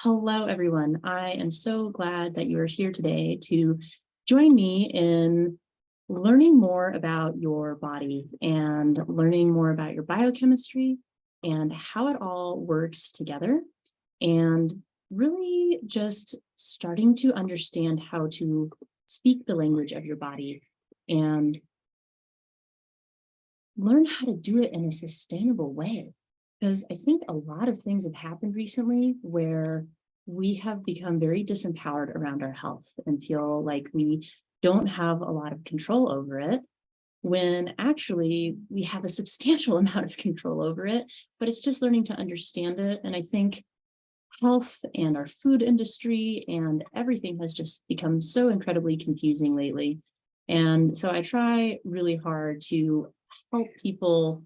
Hello, everyone. I am so glad that you are here today to join me in learning more about your body and learning more about your biochemistry and how it all works together, and really just starting to understand how to speak the language of your body and learn how to do it in a sustainable way. Because I think a lot of things have happened recently where we have become very disempowered around our health and feel like we don't have a lot of control over it, when actually we have a substantial amount of control over it, but it's just learning to understand it. And I think health and our food industry and everything has just become so incredibly confusing lately. And so I try really hard to help people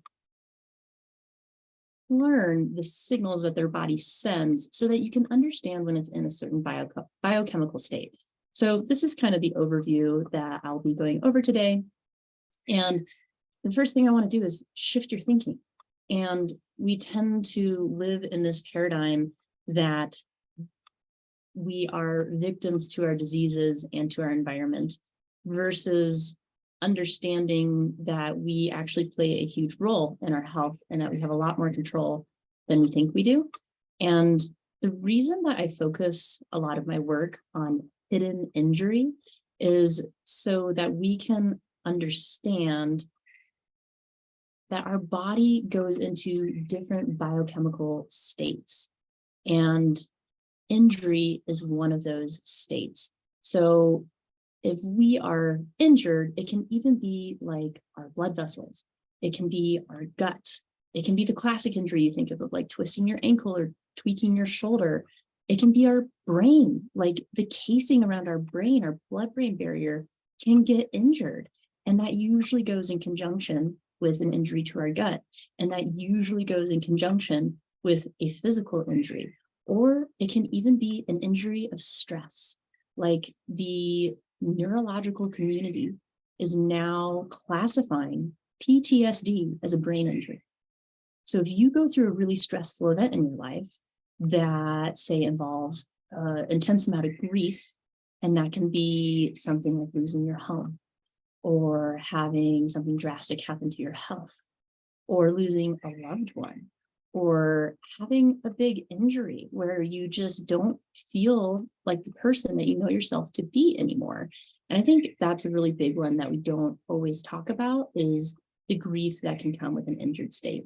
learn the signals that their body sends so that you can understand when it's in a certain biochemical state. So this is kind of the overview that I'll be going over today. And the first thing I want to do is shift your thinking. And we tend to live in this paradigm that we are victims to our diseases and to our environment, versus understanding that we actually play a huge role in our health and that we have a lot more control than we think we do. And the reason that I focus a lot of my work on hidden injury is so that we can understand that our body goes into different biochemical states, and injury is one of those states. So if we are injured, it can even be like our blood vessels. It can be our gut. It can be the classic injury you think of like twisting your ankle or tweaking your shoulder. It can be our brain, like the casing around our brain, our blood-brain barrier can get injured. And that usually goes in conjunction with an injury to our gut. And that usually goes in conjunction with a physical injury. Or it can even be an injury of stress, like the neurological community is now classifying PTSD as a brain injury. So if you go through a really stressful event in your life that, say, involves intense amount of grief, and that can be something like losing your home, or having something drastic happen to your health, or losing a loved one, or having a big injury where you just don't feel like the person that you know yourself to be anymore. And I think that's a really big one that we don't always talk about, is the grief that can come with an injured state.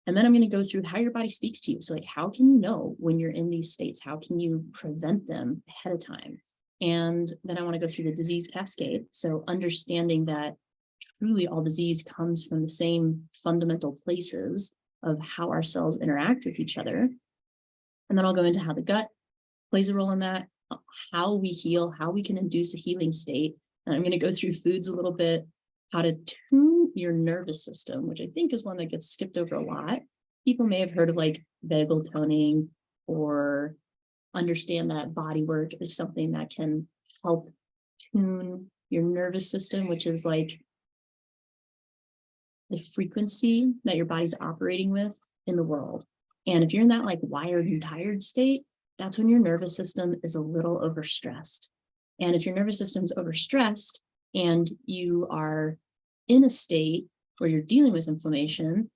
And then I'm going to go through how your body speaks to you. So like, how can you know when you're in these states? How can you prevent them ahead of time? And then I want to go through the disease cascade. So understanding that truly all disease comes from the same fundamental places of how our cells interact with each other. And then I'll go into how the gut plays a role in that, how we heal, how we can induce a healing state. And I'm going to go through foods a little bit, how to tune your nervous system, which I think is one that gets skipped over a lot. People may have heard of like vagal toning, or understand that body work is something that can help tune your nervous system, which is like the frequency that your body's operating with in the world. And if you're in that like wired and tired state, that's when your nervous system is a little overstressed. And if your nervous system's overstressed and you are in a state where you're dealing with inflammation,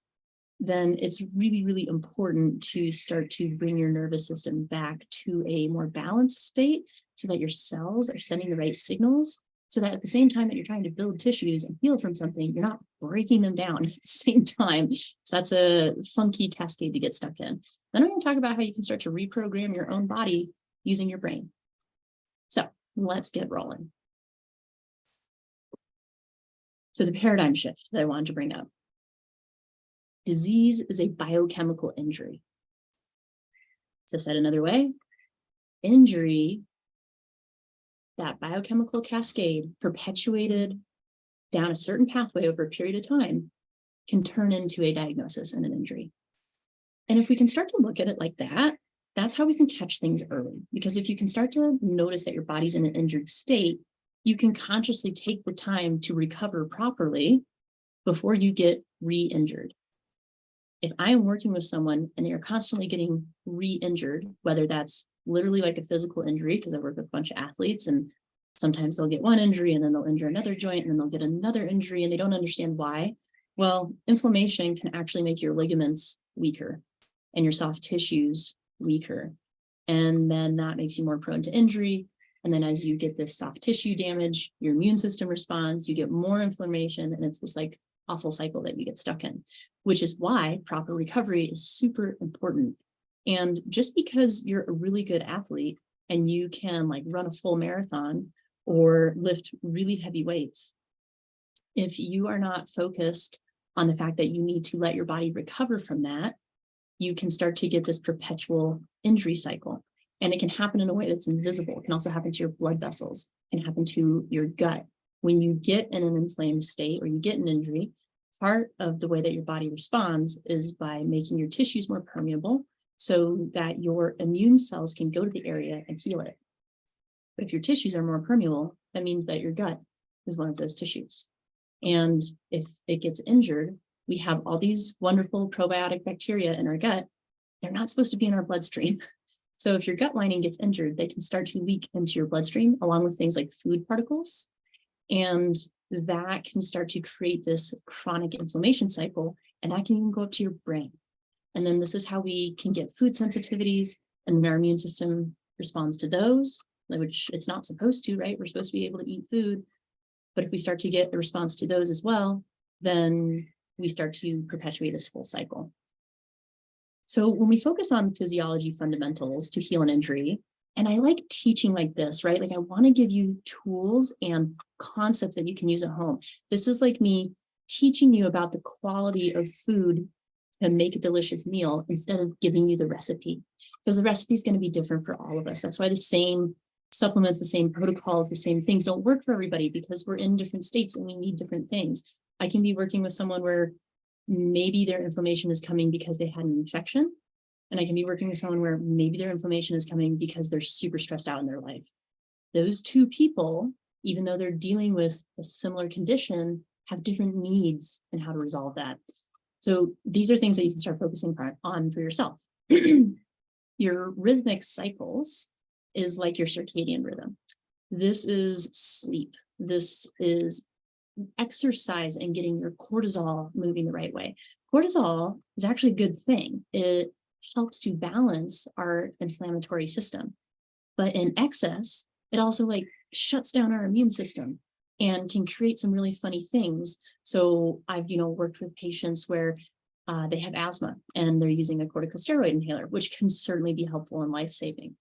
then it's really, really important to start to bring your nervous system back to a more balanced state so that your cells are sending the right signals, so that at the same time that you're trying to build tissues and heal from something, you're not breaking them down at the same time. So that's a funky cascade to get stuck in. Then I'm going to talk about how you can start to reprogram your own body using your brain. So let's get rolling. So the paradigm shift that I wanted to bring up. Disease is a biochemical injury. So said another way, injury, that biochemical cascade perpetuated down a certain pathway over a period of time, can turn into a diagnosis and an injury. And if we can start to look at it like that, that's how we can catch things early. Because if you can start to notice that your body's in an injured state, you can consciously take the time to recover properly before you get re-injured. if I am working with someone and they're constantly getting re-injured, whether that's literally like a physical injury, because I work with a bunch of athletes and sometimes they'll get one injury and then they'll injure another joint and then they'll get another injury and they don't understand why. Well, inflammation can actually make your ligaments weaker and your soft tissues weaker. And then that makes you more prone to injury. And then as you get this soft tissue damage, your immune system responds, you get more inflammation, and it's this like awful cycle that you get stuck in, which is why proper recovery is super important. And just because you're a really good athlete and you can like run a full marathon or lift really heavy weights, if you are not focused on the fact that you need to let your body recover from that, you can start to get this perpetual injury cycle. And it can happen in a way that's invisible. It can also happen to your blood vessels. It can happen to your gut. When you get in an inflamed state or you get an injury, part of the way that your body responds is by making your tissues more permeable so that your immune cells can go to the area and heal it. But if your tissues are more permeable, that means that your gut is one of those tissues. And if it gets injured, we have all these wonderful probiotic bacteria in our gut. They're not supposed to be in our bloodstream. So if your gut lining gets injured, they can start to leak into your bloodstream along with things like food particles. And that can start to create this chronic inflammation cycle, and that can even go up to your brain. And then this is how we can get food sensitivities, and then our immune system responds to those, which it's not supposed to, right? We're supposed to be able to eat food. But if we start to get a response to those as well, then we start to perpetuate this full cycle. So when we focus on physiology fundamentals to heal an injury, and I like teaching like this, right? Like I want to give you tools and concepts that you can use at home. This is like me teaching you about the quality of food to make a delicious meal instead of giving you the recipe, because the recipe is going to be different for all of us. That's why the same supplements, the same protocols, the same things don't work for everybody, because we're in different states and we need different things. I can be working with someone where maybe their inflammation is coming because they had an infection. And I can be working with someone where maybe their inflammation is coming because they're super stressed out in their life. Those two people, even though they're dealing with a similar condition, have different needs and how to resolve that. So these are things that you can start focusing on for yourself. Your rhythmic cycles is like your circadian rhythm. This is sleep. This is exercise and getting your cortisol moving the right way. Cortisol is actually a good thing. It helps to balance our inflammatory system. But in excess, it also like shuts down our immune system and can create some really funny things. So I've, worked with patients where they have asthma and they're using a corticosteroid inhaler, which can certainly be helpful and life-saving.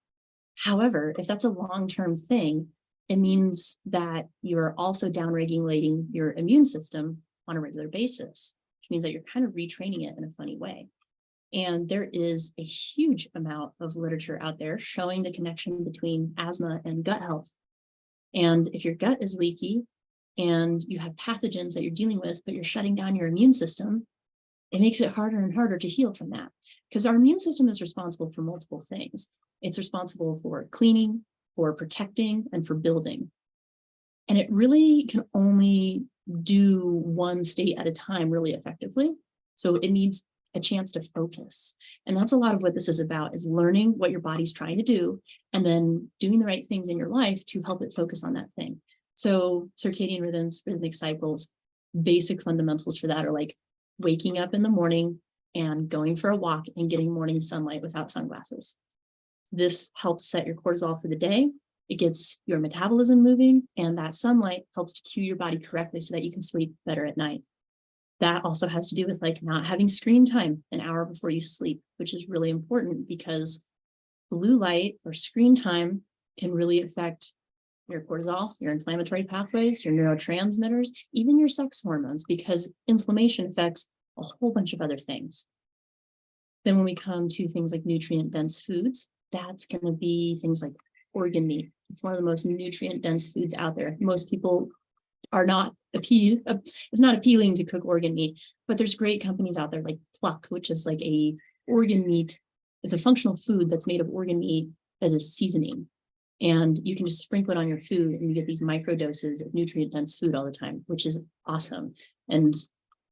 However, if that's a long-term thing, it means that you're also downregulating your immune system on a regular basis, which means that you're kind of retraining it in a funny way. And there is a huge amount of literature out there showing the connection between asthma and gut health. And if your gut is leaky and you have pathogens that you're dealing with, but you're shutting down your immune system, it makes it harder and harder to heal from that, because our immune system is responsible for multiple things. It's responsible for cleaning, for protecting, and for building. And it really can only do one state at a time really effectively. So it needs a chance to focus. And that's a lot of what this is about, is learning what your body's trying to do and then doing the right things in your life to help it focus on that thing. So circadian rhythms, rhythmic cycles, basic fundamentals for that are like waking up in the morning and going for a walk and getting morning sunlight without sunglasses. This helps set your cortisol for the day. It gets your metabolism moving, and that sunlight helps to cue your body correctly so that you can sleep better at night. That also has to do with like not having screen time an hour before you sleep, which is really important because blue light or screen time can really affect your cortisol, your inflammatory pathways, your neurotransmitters, even your sex hormones, because inflammation affects a whole bunch of other things. Then when we come to things like nutrient-dense foods, that's going to be things like organ meat. It's one of the most nutrient-dense foods out there. Most people are not appealed. It's not appealing to cook organ meat, but there's great companies out there like Pluck, which is like a organ meat. It's a functional food that's made of organ meat as a seasoning. And you can just sprinkle it on your food and you get these micro doses of nutrient-dense food all the time, which is awesome. And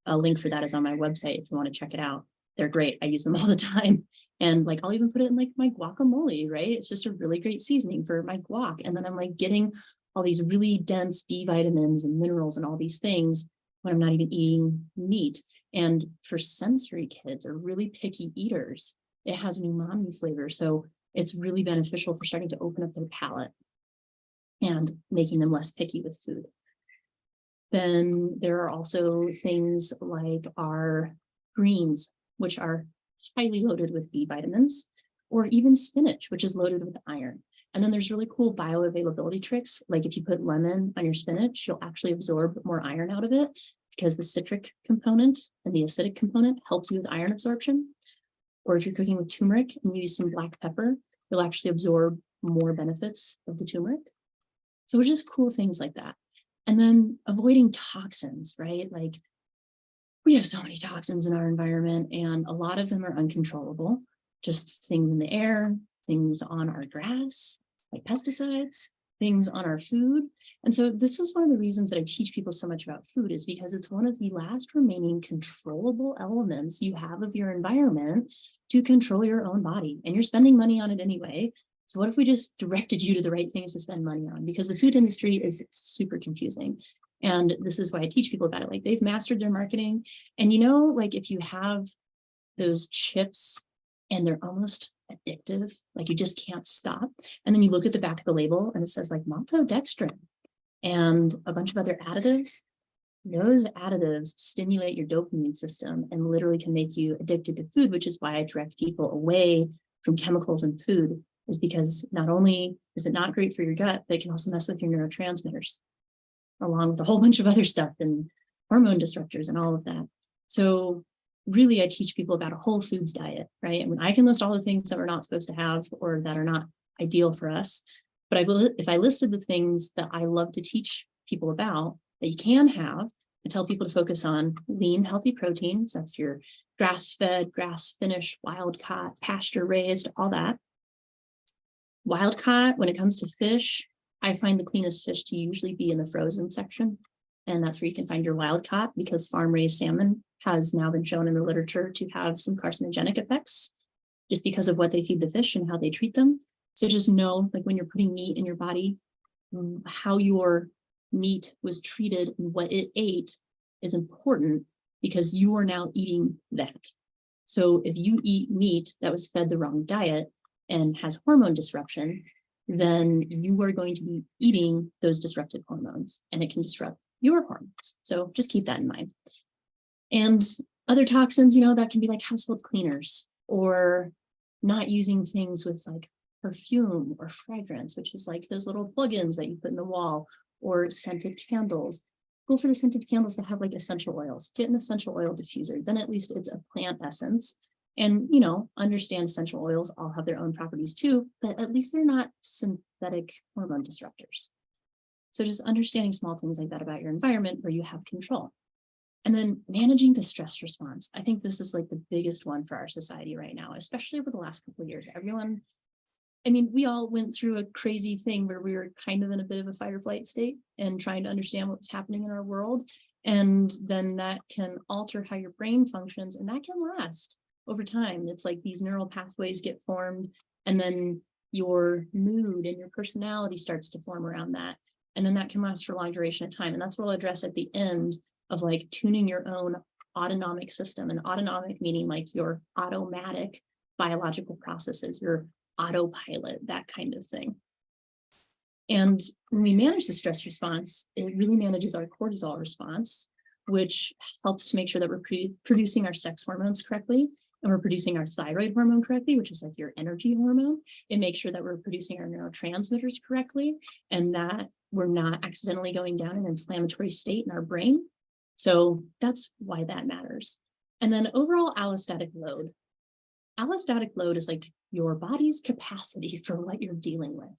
a link for that is on my website if you want to check it out. they're great. I use them all the time. And like, I'll even put it in like my guacamole, right? It's just a really great seasoning for my guac. And then I'm like getting all these really dense B vitamins and minerals and all these things when I'm not even eating meat. And for sensory kids or really picky eaters, it has an umami flavor. So it's really beneficial for starting to open up their palate and making them less picky with food. Then there are also things like our greens, which are highly loaded with B vitamins, or even spinach, which is loaded with iron. And then there's really cool bioavailability tricks. Like if you put lemon on your spinach, you'll actually absorb more iron out of it because the citric component and the acidic component helps you with iron absorption. Or if you're cooking with turmeric and you use some black pepper, you'll actually absorb more benefits of the turmeric. So just cool things like that. And then avoiding toxins, right? Like we have so many toxins in our environment and a lot of them are uncontrollable. Just things in the air, things on our grass, like pesticides, things on our food. And so this is one of the reasons that I teach people so much about food is because it's one of the last remaining controllable elements you have of your environment to control your own body. And you're spending money on it anyway. So what if we just directed you to the right things to spend money on? Because the food industry is super confusing. And this is why I teach people about it. Like they've mastered their marketing. And you know, like if you have those chips and they're almost addictive, like you just can't stop. And then you look at the back of the label and it says like maltodextrin and a bunch of other additives. Those additives stimulate your dopamine system and literally can make you addicted to food, which is why I direct people away from chemicals in food, is because not only is it not great for your gut, but it can also mess with your neurotransmitters, along with a whole bunch of other stuff and hormone disruptors and all of that. So really, I teach people about a whole foods diet, right? I mean, I can list all the things that we're not supposed to have or that are not ideal for us. But if I listed the things that I love to teach people about that you can have, I tell people to focus on lean, healthy proteins. That's your grass-fed, grass-finished, wild-caught, pasture-raised, all that. Wild-caught, when it comes to fish, I find the cleanest fish to usually be in the frozen section. And that's where you can find your wild-caught, because farm-raised salmon has now been shown in the literature to have some carcinogenic effects just because of what they feed the fish and how they treat them. So just know, like when you're putting meat in your body, how your meat was treated and what it ate is important because you are now eating that. So if you eat meat that was fed the wrong diet and has hormone disruption, then you are going to be eating those disrupted hormones and it can disrupt your hormones. So just keep that in mind. And other toxins, you know, that can be like household cleaners or not using things with like perfume or fragrance, which is like those little plugins that you put in the wall, or scented candles. Go for the scented candles that have like essential oils. Get an essential oil diffuser. Then at least it's a plant essence. And, you know, understand essential oils all have their own properties too, but at least they're not synthetic hormone disruptors. So just understanding small things like that about your environment where you have control. And then managing the stress response. I think this is like the biggest one for our society right now, especially over the last couple of years. Everyone, I mean, we all went through a crazy thing where we were kind of in a bit of a fight or flight state and trying to understand what was happening in our world. And then that can alter how your brain functions, and that can last over time. It's like these neural pathways get formed, and then your mood and your personality starts to form around that. And then that can last for a long duration of time. And that's what I'll address at the end of like tuning your own autonomic system. And autonomic meaning like your automatic biological processes, your autopilot, that kind of thing. And when we manage the stress response, it really manages our cortisol response, which helps to make sure that we're producing our sex hormones correctly, and we're producing our thyroid hormone correctly, which is like your energy hormone. It makes sure that we're producing our neurotransmitters correctly and that we're not accidentally going down an inflammatory state in our brain. So that's why that matters. And then overall allostatic load. Allostatic load is like your body's capacity for what you're dealing with.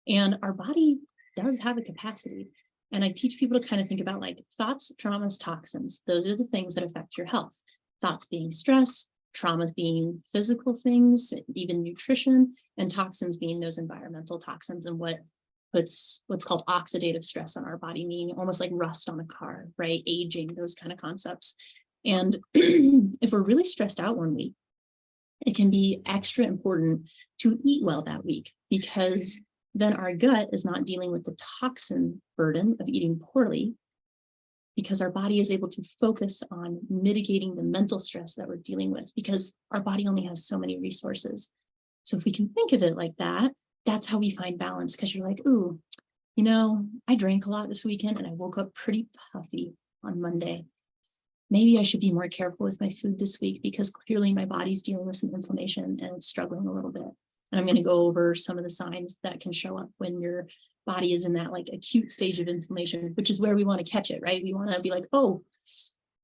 And our body does have a capacity. And I teach people to kind of think about like thoughts, traumas, toxins. Those are the things that affect your health. Thoughts being stress, traumas being physical things, even nutrition, and toxins being those environmental toxins and what puts what's called oxidative stress on our body, meaning almost like rust on a car, right? Aging, those kind of concepts. And if we're really stressed out one week, it can be extra important to eat well that week, because then our gut is not dealing with the toxin burden of eating poorly, because our body is able to focus on mitigating the mental stress that we're dealing with, because our body only has so many resources. So if we can think of it like that, that's how we find balance. Because you're like, ooh, I drank a lot this weekend and I woke up pretty puffy on Monday. Maybe I should be more careful with my food this week, because clearly my body's dealing with some inflammation and it's struggling a little bit. And I'm going to go over some of the signs that can show up when your body is in that like acute stage of inflammation, which is where we want to catch it, right? We want to be like, oh,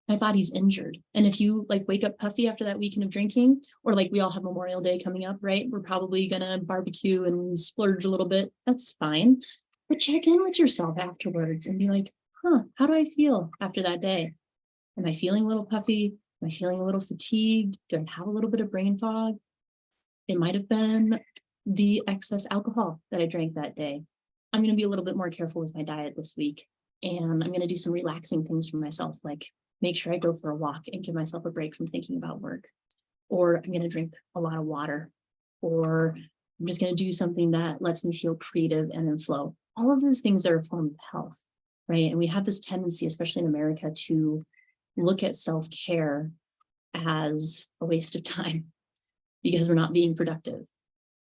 my body's injured. And if you like wake up puffy after that weekend of drinking, or like we all have Memorial Day coming up, right? We're probably going to barbecue and splurge a little bit. That's fine. But check in with yourself afterwards and be like, how do I feel after that day? Am I feeling a little puffy? Am I feeling a little fatigued? Do I have a little bit of brain fog? It might have been the excess alcohol that I drank that day. I'm going to be a little bit more careful with my diet this week. And I'm going to do some relaxing things for myself, like make sure I go for a walk and give myself a break from thinking about work. Or I'm going to drink a lot of water. Or I'm just going to do something that lets me feel creative and in flow. All of those things are a form of health, right? And we have this tendency, especially in America, to look at self-care as a waste of time because we're not being productive.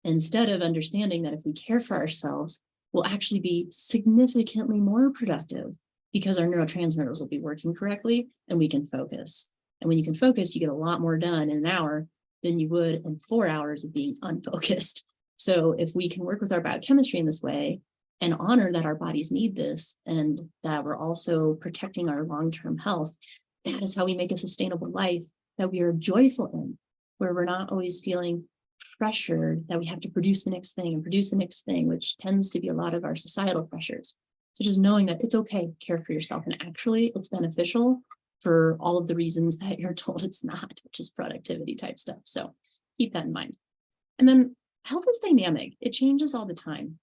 Instead of understanding that if we care for ourselves, we'll actually be significantly more productive, because our neurotransmitters will be working correctly and we can focus. And when you can focus, you get a lot more done in an hour than you would in 4 hours of being unfocused. So if we can work with our biochemistry in this way and honor that our bodies need this, and that we're also protecting our long-term health, that is how we make a sustainable life that we are joyful in, where we're not always feeling pressured that we have to produce the next thing and produce the next thing, which tends to be a lot of our societal pressures. So just knowing that it's okay to care for yourself, and actually it's beneficial for all of the reasons that you're told it's not, which is productivity type stuff. So keep that in mind. And then health is dynamic. It changes all the time.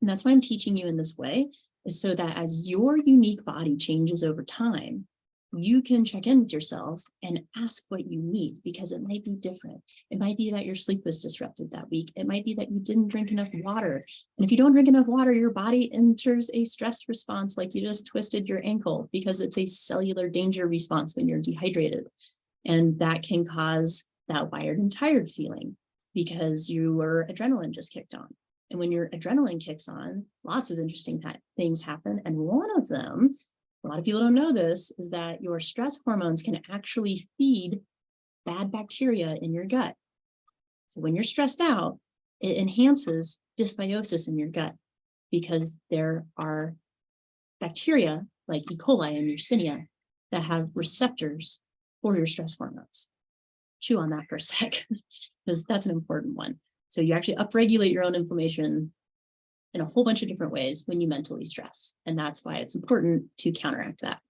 And that's why I'm teaching you in this way, is so that as your unique body changes over time, you can check in with yourself and ask what you need, because it might be different. It might be that your sleep was disrupted that week. It might be that you didn't drink enough water. And if you don't drink enough water, your body enters a stress response, like you just twisted your ankle, because it's a cellular danger response when you're dehydrated. And that can cause that wired and tired feeling because your adrenaline just kicked on. And when your adrenaline kicks on, lots of interesting things happen. And one of them, a lot of people don't know this, is that your stress hormones can actually feed bad bacteria in your gut. So when you're stressed out, it enhances dysbiosis in your gut, because there are bacteria like E. coli and Yersinia that have receptors for your stress hormones. Chew on that for a sec, because that's an important one. So you actually upregulate your own inflammation in a whole bunch of different ways when you mentally stress. And that's why it's important to counteract that.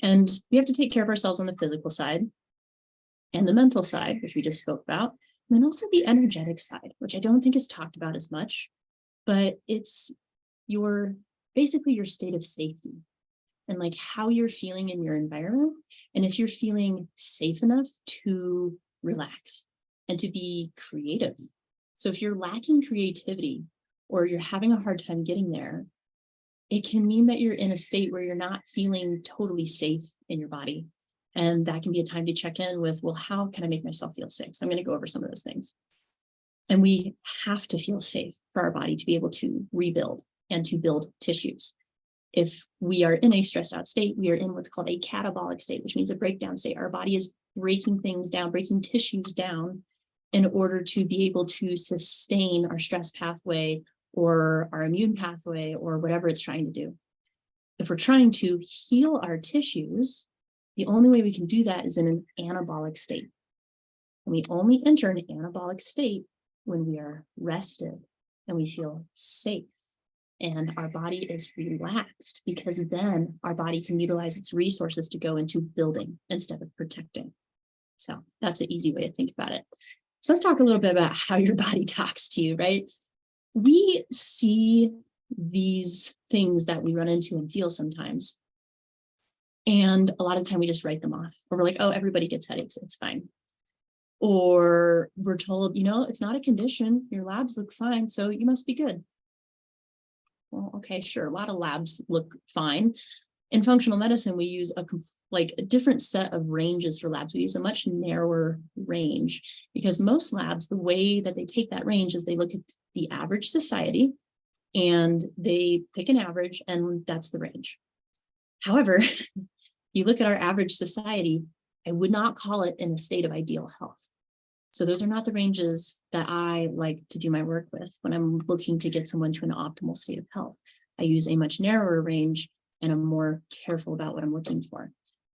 And we have to take care of ourselves on the physical side and the mental side, which we just spoke about, and then also the energetic side, which I don't think is talked about as much, but it's basically your state of safety and like how you're feeling in your environment. And if you're feeling safe enough to relax and to be creative. So if you're lacking creativity, or you're having a hard time getting there, it can mean that you're in a state where you're not feeling totally safe in your body. And that can be a time to check in with, well, how can I make myself feel safe? So I'm going to go over some of those things. And we have to feel safe for our body to be able to rebuild and to build tissues. If we are in a stressed out state, we are in what's called a catabolic state, which means a breakdown state. Our body is breaking things down, breaking tissues down in order to be able to sustain our stress pathway or our immune pathway or whatever it's trying to do. If we're trying to heal our tissues, the only way we can do that is in an anabolic state. And we only enter an anabolic state when we are rested and we feel safe and our body is relaxed, because then our body can utilize its resources to go into building instead of protecting. So that's an easy way to think about it. So let's talk a little bit about how your body talks to you, right? We see these things that we run into and feel sometimes And a lot of the time we just write them off, or we're like, oh, everybody gets headaches, it's fine. Or we're told, it's not a condition, your labs look fine, so you must be good. Well, okay, sure, a lot of labs look fine. In functional medicine, we use a different set of ranges for labs. We use a much narrower range because most labs, the way that they take that range is they look at the average society and they pick an average, and that's the range. However, if you look at our average society, I would not call it in a state of ideal health. So those are not the ranges that I like to do my work with when I'm looking to get someone to an optimal state of health. I use a much narrower range, and I'm more careful about what I'm looking for.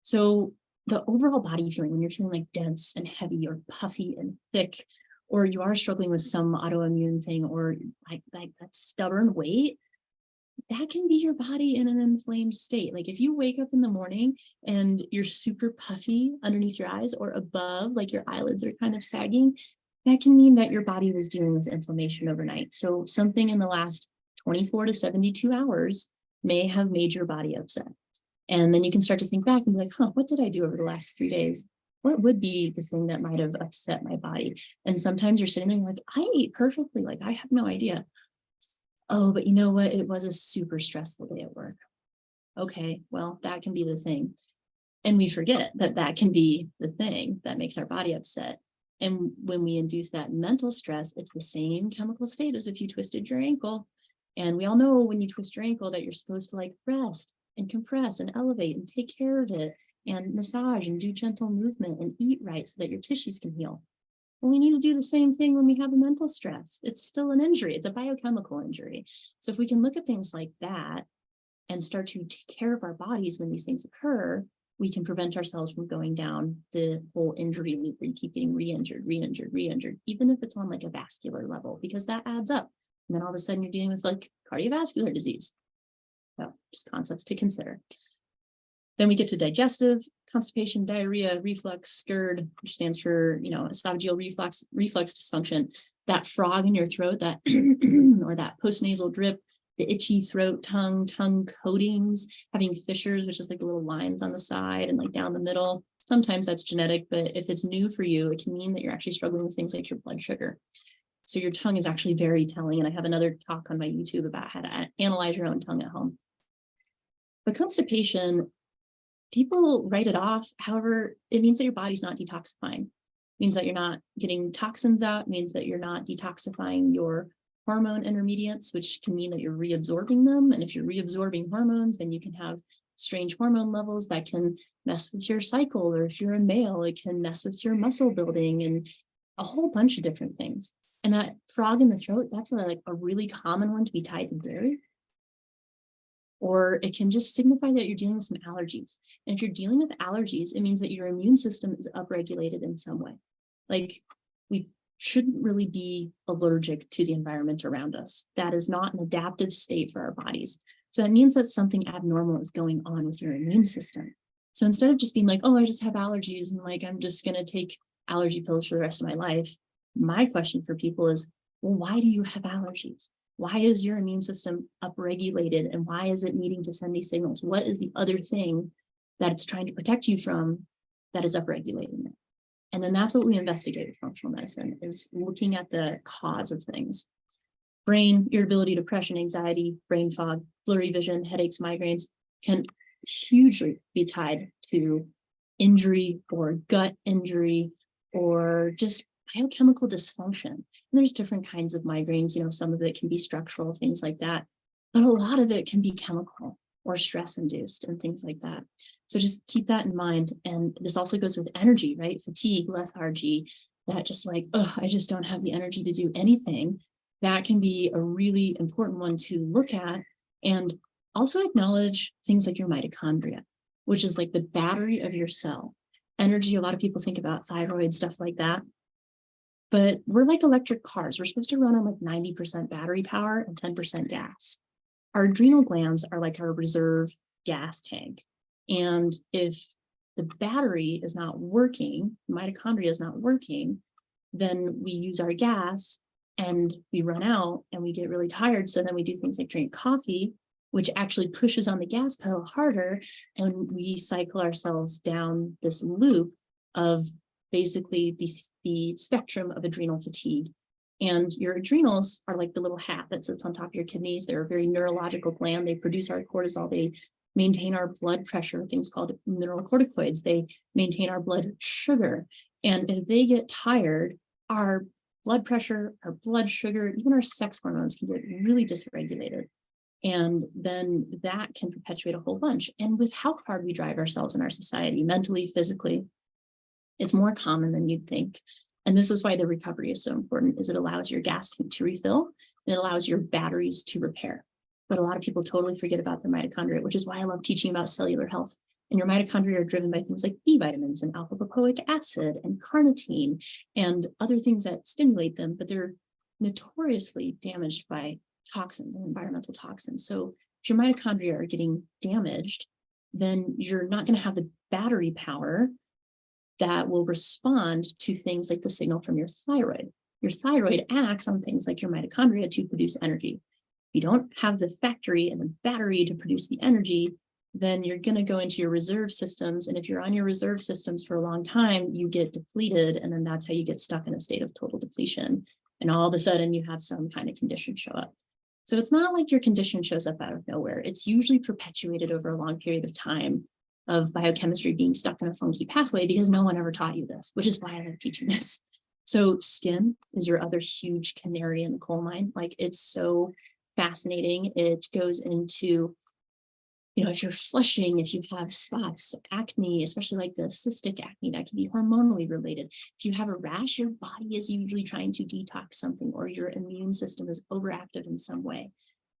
So the overall body feeling, when you're feeling like dense and heavy or puffy and thick, or you are struggling with some autoimmune thing, or like that stubborn weight, that can be your body in an inflamed state. Like if you wake up in the morning and you're super puffy underneath your eyes or above, like your eyelids are kind of sagging, that can mean that your body was dealing with inflammation overnight. So something in the last 24 to 72 hours may have made your body upset. And then you can start to think back and be like, what did I do over the last 3 days? What would be the thing that might have upset my body? And sometimes you're sitting there like, I ate perfectly. Like, I have no idea. Oh, but you know what? It was a super stressful day at work. Okay, well, that can be the thing. And we forget that that can be the thing that makes our body upset. And when we induce that mental stress, it's the same chemical state as if you twisted your ankle. And we all know when you twist your ankle that you're supposed to like rest and compress and elevate and take care of it and massage and do gentle movement and eat right so that your tissues can heal. Well, we need to do the same thing when we have a mental stress. It's still an injury. It's a biochemical injury. So if we can look at things like that and start to take care of our bodies when these things occur, we can prevent ourselves from going down the whole injury loop where you keep getting re-injured, even if it's on like a vascular level, because that adds up. And then all of a sudden you're dealing with like cardiovascular disease. So just concepts to consider. Then we get to digestive, constipation, diarrhea, reflux, GERD, which stands for, esophageal reflux dysfunction. That frog in your throat, that or that postnasal drip, the itchy throat, tongue coatings, having fissures, which is like little lines on the side and like down the middle. Sometimes that's genetic, but if it's new for you, it can mean that you're actually struggling with things like your blood sugar. So your tongue is actually very telling. And I have another talk on my YouTube about how to analyze your own tongue at home. But constipation, people write it off. However, it means that your body's not detoxifying. It means that you're not getting toxins out. It means that you're not detoxifying your hormone intermediates, which can mean that you're reabsorbing them. And if you're reabsorbing hormones, then you can have strange hormone levels that can mess with your cycle. Or if you're a male, it can mess with your muscle building and a whole bunch of different things. And that frog in the throat, that's a really common one to be tied to dairy. Or it can just signify that you're dealing with some allergies. And if you're dealing with allergies, it means that your immune system is upregulated in some way. Like we shouldn't really be allergic to the environment around us. That is not an adaptive state for our bodies. So that means that something abnormal is going on with your immune system. So instead of just being like, oh, I just have allergies and like, I'm just going to take allergy pills for the rest of my life. My question for people is, well, why do you have allergies? Why is your immune system upregulated and why is it needing to send these signals? What is the other thing that it's trying to protect you from that is upregulating it? And then that's what we investigate with functional medicine, is looking at the cause of things. Brain irritability, depression, anxiety, brain fog, blurry vision, headaches, migraines can hugely be tied to injury or gut injury or just biochemical dysfunction. And there's different kinds of migraines, some of it can be structural, things like that, but a lot of it can be chemical or stress induced and things like that. So just keep that in mind. And this also goes with energy, right? Fatigue, lethargy, that just like, I just don't have the energy to do anything. That can be a really important one to look at. And also acknowledge things like your mitochondria, which is like the battery of your cell. Energy, a lot of people think about thyroid, stuff like that. But we're like electric cars. We're supposed to run on like 90% battery power and 10% gas. Our adrenal glands are like our reserve gas tank. And if the battery is not working, mitochondria is not working, then we use our gas and we run out and we get really tired. So then we do things like drink coffee, which actually pushes on the gas pedal harder. And we cycle ourselves down this loop of basically the spectrum of adrenal fatigue. And your adrenals are like the little hat that sits on top of your kidneys. They're a very neurological gland. They produce our cortisol. They maintain our blood pressure, things called mineralocorticoids. They maintain our blood sugar. And if they get tired, our blood pressure, our blood sugar, even our sex hormones can get really dysregulated. And then that can perpetuate a whole bunch. And with how hard we drive ourselves in our society, mentally, physically, it's more common than you'd think. And this is why the recovery is so important, is it allows your gas tank to refill and it allows your batteries to repair. But a lot of people totally forget about their mitochondria, which is why I love teaching about cellular health. And your mitochondria are driven by things like B vitamins and alpha lipoic acid and carnitine and other things that stimulate them, but they're notoriously damaged by toxins and environmental toxins. So if your mitochondria are getting damaged, then you're not going to have the battery power that will respond to things like the signal from your thyroid. Your thyroid acts on things like your mitochondria to produce energy. If you don't have the factory and the battery to produce the energy, then you're going to go into your reserve systems. And if you're on your reserve systems for a long time, you get depleted. And then that's how you get stuck in a state of total depletion. And all of a sudden you have some kind of condition show up. So it's not like your condition shows up out of nowhere. It's usually perpetuated over a long period of time of biochemistry being stuck in a funky pathway because no one ever taught you this, which is why I love teaching this. So skin is your other huge canary in the coal mine. Like, it's so fascinating. It goes into, if you're flushing, if you have spots, acne, especially like the cystic acne, that can be hormonally related. If you have a rash, your body is usually trying to detox something, or your immune system is overactive in some way.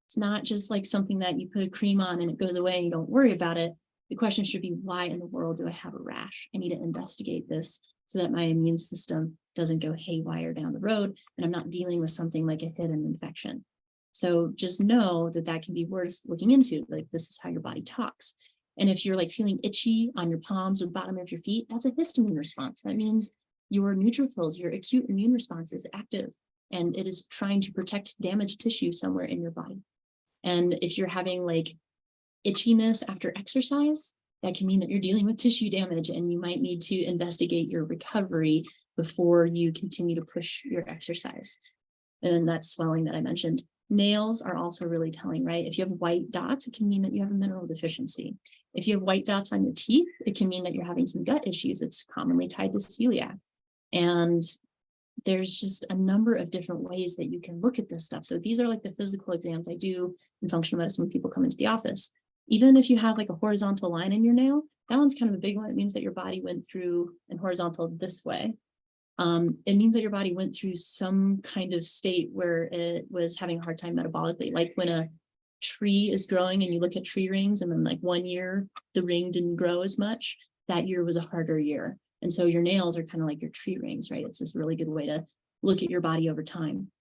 It's not just like something that you put a cream on and it goes away and you don't worry about it. The question should be, why in the world do I have a rash? I need to investigate this so that my immune system doesn't go haywire down the road and I'm not dealing with something like a hidden infection. So just know that that can be worth looking into. Like, this is how your body talks. And if you're like feeling itchy on your palms or the bottom of your feet, that's a histamine response. That means your neutrophils, your acute immune response, is active and it is trying to protect damaged tissue somewhere in your body. And if you're having like itchiness after exercise, that can mean that you're dealing with tissue damage and you might need to investigate your recovery before you continue to push your exercise. And then that swelling that I mentioned. Nails are also really telling, right? If you have white dots, it can mean that you have a mineral deficiency. If you have white dots on your teeth, it can mean that you're having some gut issues. It's commonly tied to celiac. And there's just a number of different ways that you can look at this stuff. So these are like the physical exams I do in functional medicine when people come into the office. Even if you have like a horizontal line in your nail, that one's kind of a big one. It means that your body went through an horizontal this way. It means that your body went through some kind of state where it was having a hard time metabolically. Like when a tree is growing and you look at tree rings and then like 1 year, the ring didn't grow as much, that year was a harder year. And so your nails are kind of like your tree rings, right? It's this really good way to look at your body over time.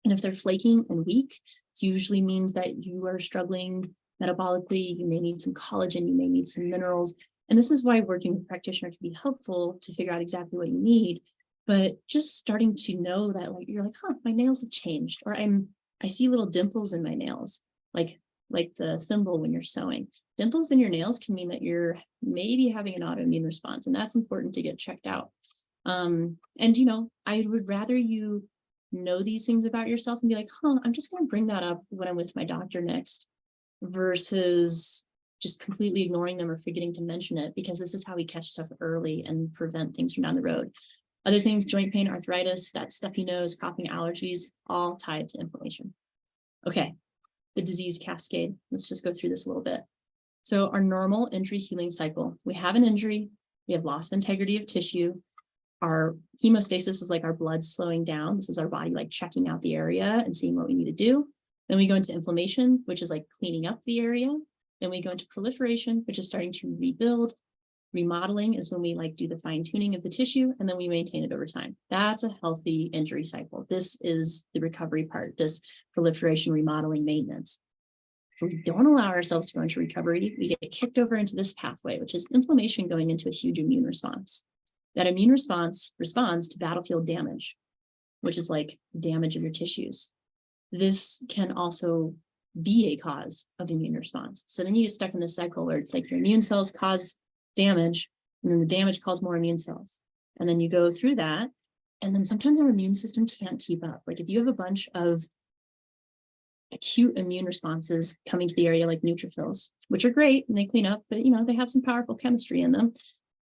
And if they're flaking and weak, it usually means that you are struggling metabolically. You may need some collagen, you may need some minerals. And this is why working with a practitioner can be helpful to figure out exactly what you need. But just starting to know that, like, you're like, my nails have changed, or I see little dimples in my nails, like the thimble when you're sewing. Dimples in your nails can mean that you're maybe having an autoimmune response, and that's important to get checked out. And I would rather you know these things about yourself and be like, I'm just going to bring that up when I'm with my doctor next, versus just completely ignoring them or forgetting to mention it, because this is how we catch stuff early and prevent things from down the road. Other things, joint pain, arthritis, that stuffy nose, coughing, allergies, all tied to inflammation. Okay, the disease cascade. Let's just go through this a little bit. So our normal injury healing cycle, we have an injury, we have loss of integrity of tissue. Our hemostasis is like our blood slowing down. This is our body like checking out the area and seeing what we need to do. Then we go into inflammation, which is like cleaning up the area. Then we go into proliferation, which is starting to rebuild. Remodeling is when we like do the fine tuning of the tissue, and then we maintain it over time. That's a healthy injury cycle. This is the recovery part, this proliferation, remodeling, maintenance. If we don't allow ourselves to go into recovery, we get kicked over into this pathway, which is inflammation going into a huge immune response. That immune response responds to battlefield damage, which is like damage of your tissues. This can also be a cause of immune response. So then you get stuck in this cycle where it's like your immune cells cause damage, and then the damage causes more immune cells. And then you go through that. And then sometimes our immune system can't keep up. Like if you have a bunch of acute immune responses coming to the area like neutrophils, which are great and they clean up, but they have some powerful chemistry in them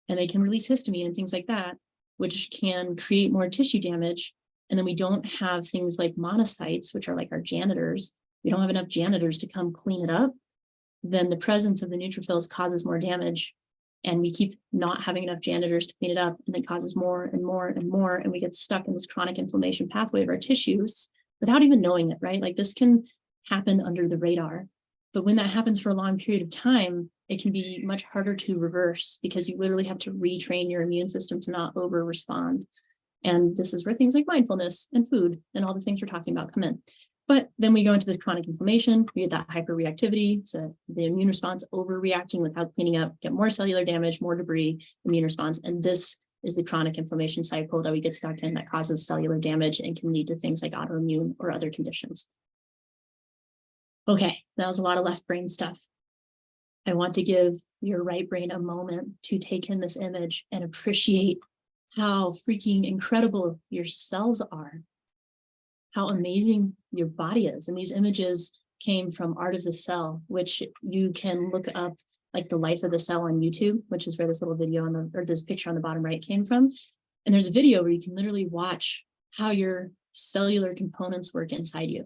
and they can release histamine and things like that, which can create more tissue damage. And then we don't have things like monocytes, which are like our janitors. We don't have enough janitors to come clean it up. Then the presence of the neutrophils causes more damage. And we keep not having enough janitors to clean it up, and it causes more and more and more. And we get stuck in this chronic inflammation pathway of our tissues without even knowing it, right? Like this can happen under the radar. But when that happens for a long period of time, it can be much harder to reverse because you literally have to retrain your immune system to not over respond. And this is where things like mindfulness and food and all the things we're talking about come in. But then we go into this chronic inflammation, we get that hyperreactivity, so the immune response overreacting without cleaning up, get more cellular damage, more debris, immune response. And this is the chronic inflammation cycle that we get stuck in that causes cellular damage and can lead to things like autoimmune or other conditions. Okay, that was a lot of left brain stuff. I want to give your right brain a moment to take in this image and appreciate how freaking incredible your cells are, how amazing your body is. And these images came from Art of the Cell, which you can look up like the life of the cell on YouTube, which is where this little video or this picture on the bottom right came from. And there's a video where you can literally watch how your cellular components work inside you.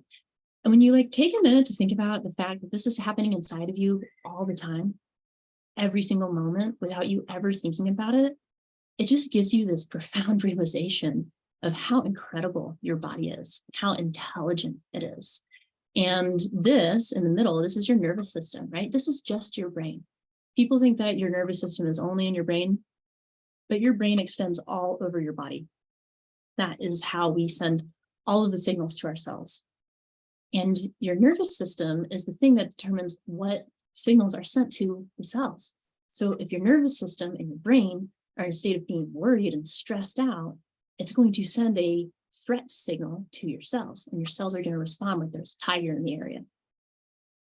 And when you take a minute to think about the fact that this is happening inside of you all the time, every single moment without you ever thinking about it, it just gives you this profound realization of how incredible your body is, how intelligent it is. And this in the middle, this is your nervous system, right? This is just your brain. People think that your nervous system is only in your brain, but your brain extends all over your body. That is how we send all of the signals to our cells. And your nervous system is the thing that determines what signals are sent to the cells. So if your nervous system and your brain are in a state of being worried and stressed out, it's going to send a threat signal to your cells, and your cells are going to respond like there's a tiger in the area.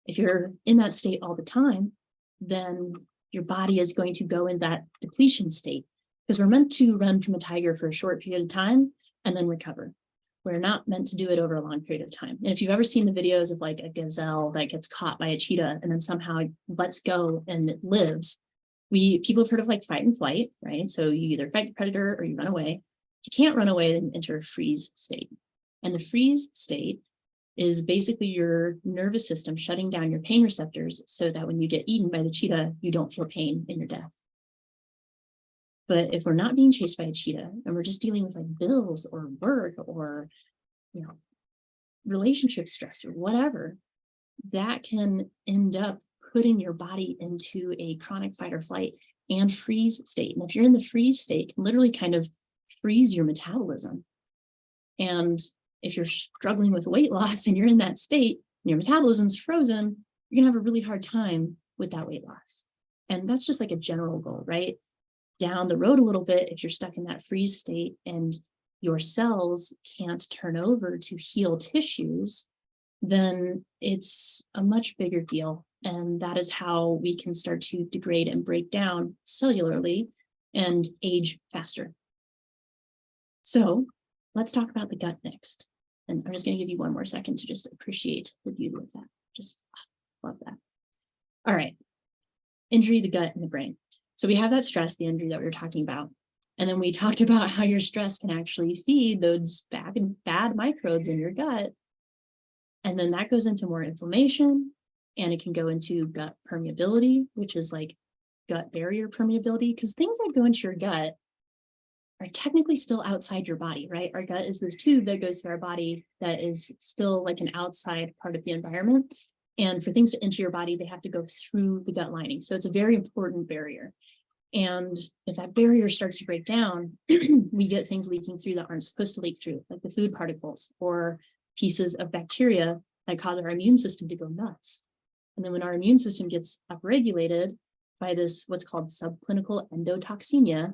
If you're in that state all the time, then your body is going to go in that depletion state, because we're meant to run from a tiger for a short period of time and then recover. We're not meant to do it over a long period of time. And if you've ever seen the videos of like a gazelle that gets caught by a cheetah and then somehow lets go and it lives, people have heard of like fight and flight, right? So you either fight the predator or you run away. If you can't run away, then enter a freeze state. And the freeze state is basically your nervous system shutting down your pain receptors so that when you get eaten by the cheetah, you don't feel pain in your death. But if we're not being chased by a cheetah and we're just dealing with like bills or work or, relationship stress or whatever, that can end up putting your body into a chronic fight or flight and freeze state. And if you're in the freeze state, it can literally kind of freeze your metabolism. And if you're struggling with weight loss and you're in that state and your metabolism's frozen, you're gonna have a really hard time with that weight loss. And that's just like a general goal, right? Down the road a little bit, if you're stuck in that freeze state and your cells can't turn over to heal tissues, then it's a much bigger deal. And that is how we can start to degrade and break down cellularly and age faster. So let's talk about the gut next. And I'm just going to give you one more second to just appreciate the beauty of that. Just love that. All right. Injury, the gut, and the brain. So we have that stress, the injury that we were talking about. And then we talked about how your stress can actually feed those bad microbes in your gut. And then that goes into more inflammation, and it can go into gut permeability, which is like gut barrier permeability, because things that go into your gut are technically still outside your body, right? Our gut is this tube that goes to our body that is still like an outside part of the environment. And for things to enter your body, they have to go through the gut lining. So it's a very important barrier. And if that barrier starts to break down, we get things leaking through that aren't supposed to leak through, like the food particles or pieces of bacteria that cause our immune system to go nuts. And then when our immune system gets upregulated by this, what's called subclinical endotoxemia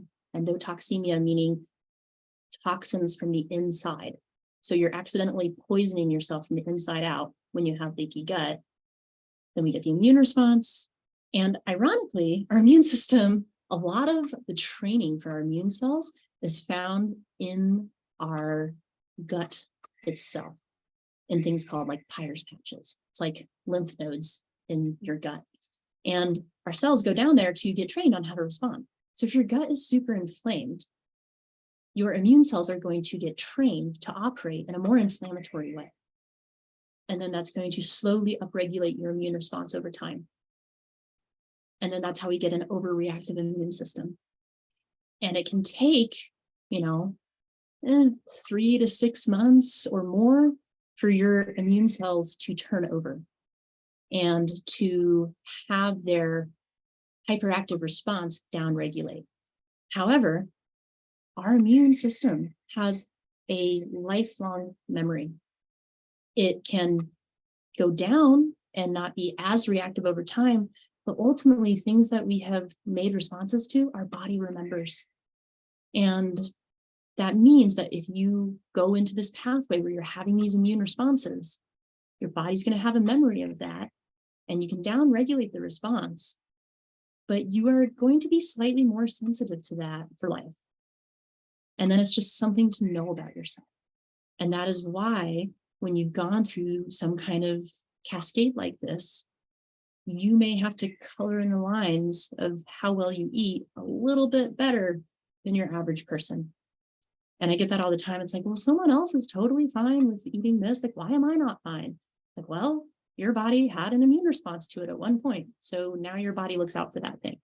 meaning toxins from the inside. So you're accidentally poisoning yourself from the inside out when you have leaky gut. Then we get the immune response. And ironically, our immune system, a lot of the training for our immune cells is found in our gut itself, in things called like Peyer's patches. It's like lymph nodes in your gut. And our cells go down there to get trained on how to respond. So if your gut is super inflamed, your immune cells are going to get trained to operate in a more inflammatory way. And then that's going to slowly upregulate your immune response over time. And then that's how we get an overreactive immune system. And it can take, 3 to 6 months or more for your immune cells to turn over and to have their hyperactive response downregulate. However, our immune system has a lifelong memory. It can go down and not be as reactive over time, but ultimately things that we have made responses to, our body remembers. And that means that if you go into this pathway where you're having these immune responses, your body's going to have a memory of that, and you can downregulate the response, but you are going to be slightly more sensitive to that for life. And then it's just something to know about yourself. And that is why when you've gone through some kind of cascade like this, you may have to color in the lines of how well you eat a little bit better than your average person. And I get that all the time. It's like, well, someone else is totally fine with eating this. Like, why am I not fine? Like, well, your body had an immune response to it at one point. So now your body looks out for that thing.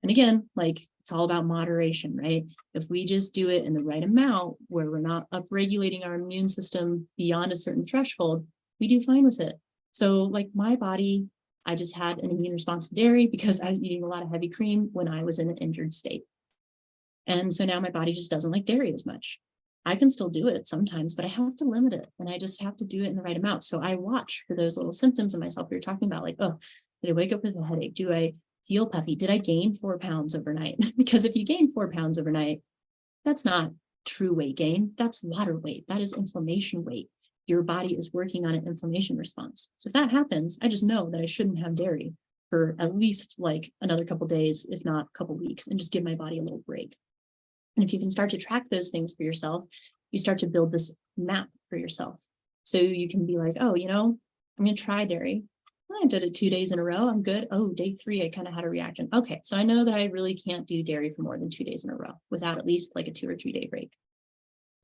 And again, like, it's all about moderation, right? If we just do it in the right amount where we're not upregulating our immune system beyond a certain threshold, we do fine with it. So like my body, I just had an immune response to dairy because I was eating a lot of heavy cream when I was in an injured state. And so now my body just doesn't like dairy as much. I can still do it sometimes, but I have to limit it, and I just have to do it in the right amount. So I watch for those little symptoms in myself we were talking about, like, oh, did I wake up with a headache? Do I feel puffy? Did I gain 4 pounds overnight? Because if you gain 4 pounds overnight, that's not true weight gain. That's water weight. That is inflammation weight. Your body is working on an inflammation response. So if that happens, I just know that I shouldn't have dairy for at least like another couple days, if not a couple weeks, and just give my body a little break. And if you can start to track those things for yourself, you start to build this map for yourself. So you can be like, oh, I'm going to try dairy. I did it 2 days in a row. I'm good. Oh, day 3, I kind of had a reaction. Okay, so I know that I really can't do dairy for more than 2 days in a row without at least like a 2 or 3 day break.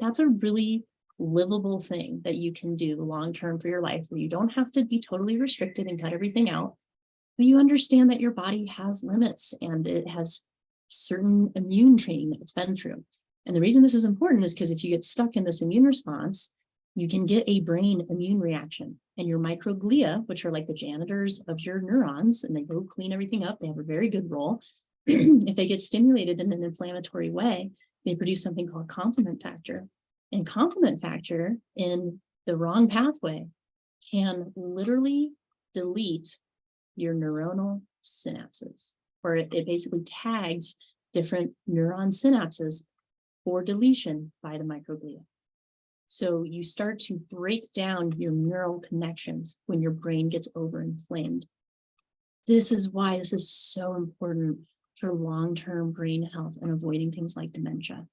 That's a really livable thing that you can do long-term for your life, where you don't have to be totally restricted and cut everything out, but you understand that your body has limits and it has certain immune training that it's been through. And the reason this is important is because if you get stuck in this immune response, you can get a brain immune reaction, and your microglia, which are like the janitors of your neurons, and they go clean everything up. They have a very good role. If they get stimulated in an inflammatory way, they produce something called complement factor. And complement factor in the wrong pathway can literally delete your neuronal synapses, or it basically tags different neuron synapses for deletion by the microglia. So you start to break down your neural connections when your brain gets overinflamed. This is why this is so important for long-term brain health and avoiding things like dementia.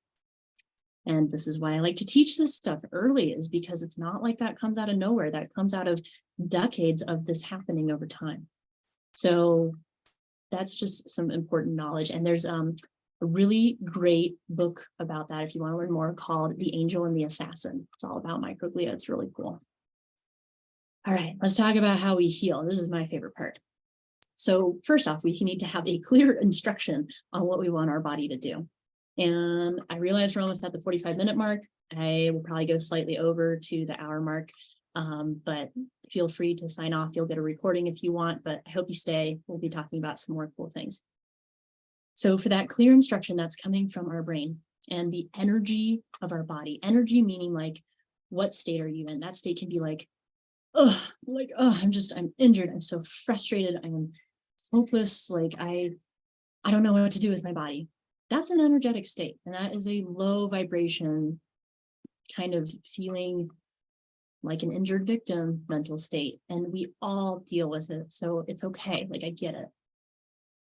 And this is why I like to teach this stuff early, is because it's not like that comes out of nowhere. That comes out of decades of this happening over time. So that's just some important knowledge. And there's a really great book about that if you want to learn more, called The Angel and the Assassin. It's all about microglia. It's really cool. All right, let's talk about how we heal. This is my favorite part. So first off, we need to have a clear instruction on what we want our body to do. And I realize we're almost at the 45-minute mark. I will probably go slightly over to the hour mark, but feel free to sign off. You'll get a recording if you want, but I hope you stay. We'll be talking about some more cool things. So for that clear instruction that's coming from our brain and the energy of our body, energy meaning like, what state are you in? That state can be like, I'm injured. I'm so frustrated. I am hopeless. Like I don't know what to do with my body. That's an energetic state. And that is a low vibration kind of feeling like an injured victim mental state. And we all deal with it. So it's okay. Like, I get it.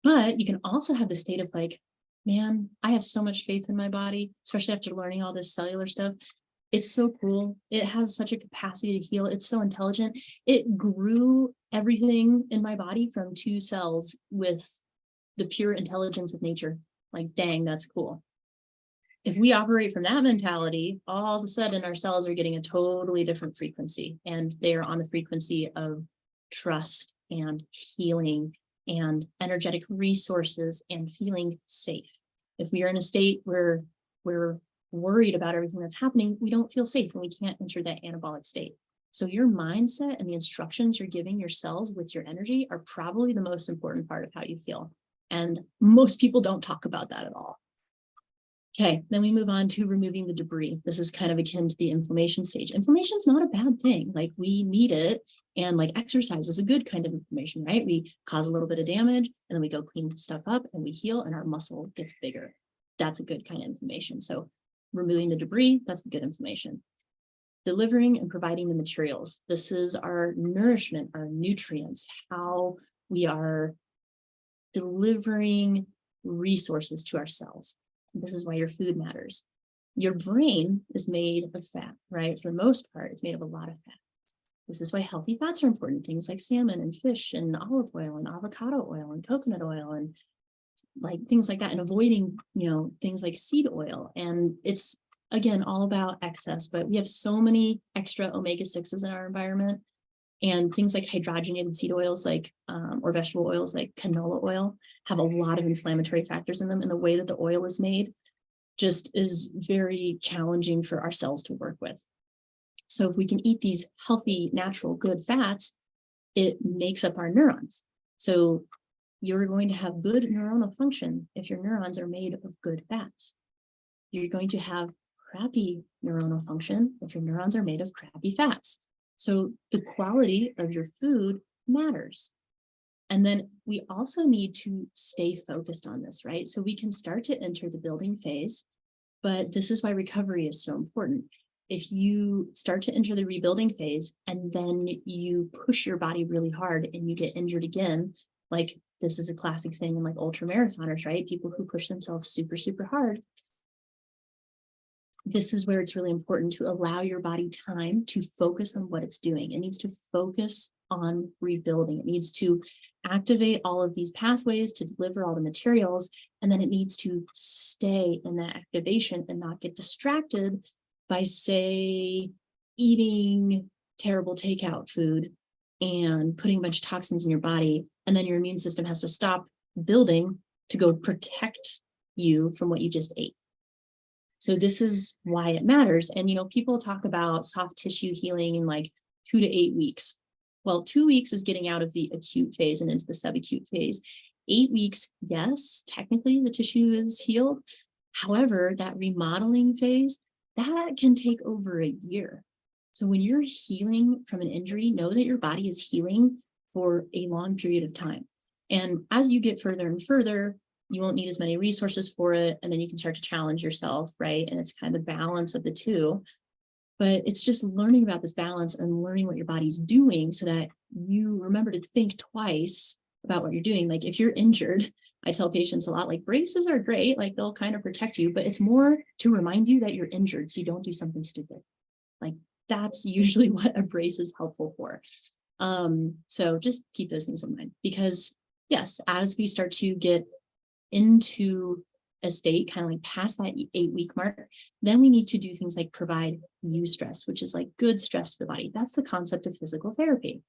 But you can also have the state of like, man, I have so much faith in my body, especially after learning all this cellular stuff. It's so cool. It has such a capacity to heal. It's so intelligent. It grew everything in my body from 2 cells with the pure intelligence of nature. Like, dang, that's cool. If we operate from that mentality, all of a sudden our cells are getting a totally different frequency, and they are on the frequency of trust and healing and energetic resources and feeling safe. If we are in a state where we're worried about everything that's happening, we don't feel safe and we can't enter that anabolic state. So your mindset and the instructions you're giving your cells with your energy are probably the most important part of how you feel. And most people don't talk about that at all. Okay, then we move on to removing the debris. This is kind of akin to the inflammation stage. Inflammation is not a bad thing. Like, we need it. And like, exercise is a good kind of inflammation, right? We cause a little bit of damage and then we go clean stuff up and we heal and our muscle gets bigger. That's a good kind of inflammation. So removing the debris, that's the good inflammation. Delivering and providing the materials. This is our nourishment, our nutrients, how we are delivering resources to our cells. This is why your food matters. Your brain is made of fat, right? For the most part, it's made of a lot of fat. This is why healthy fats are important. Things like salmon and fish and olive oil and avocado oil and coconut oil and like things like that, and avoiding, things like seed oil. And it's, again, all about excess, but we have so many extra omega-6s in our environment, and things like hydrogenated seed oils, like or vegetable oils like canola oil, have a lot of inflammatory factors in them. And the way that the oil is made just is very challenging for our cells to work with. So if we can eat these healthy, natural, good fats, it makes up our neurons. So you're going to have good neuronal function if your neurons are made of good fats. You're going to have crappy neuronal function if your neurons are made of crappy fats. So the quality of your food matters. And then we also need to stay focused on this, right? So we can start to enter the building phase, but this is why recovery is so important. If you start to enter the rebuilding phase and then you push your body really hard and you get injured again, like this is a classic thing in like ultra marathoners, right? People who push themselves super, super hard. This is where it's really important to allow your body time to focus on what it's doing. It needs to focus on rebuilding. It needs to activate all of these pathways to deliver all the materials. And then it needs to stay in that activation and not get distracted by, say, eating terrible takeout food and putting a bunch of toxins in your body. And then your immune system has to stop building to go protect you from what you just ate. So this is why it matters. And, people talk about soft tissue healing in like 2 to 8 weeks. Well, 2 weeks is getting out of the acute phase and into the subacute phase. 8 weeks, yes, technically the tissue is healed. However, that remodeling phase, that can take over a year. So when you're healing from an injury, know that your body is healing for a long period of time. And as you get further and further, you won't need as many resources for it. And then you can start to challenge yourself, right? And it's kind of the balance of the two. But it's just learning about this balance and learning what your body's doing so that you remember to think twice about what you're doing. Like if you're injured, I tell patients a lot, like braces are great, like they'll kind of protect you, but it's more to remind you that you're injured so you don't do something stupid. Like that's usually what a brace is helpful for. So just keep those things in mind, because yes, as we start to get into a state kind of like past that 8-week mark, then we need to do things like provide eustress, which is like good stress to the body. That's the concept of physical therapy.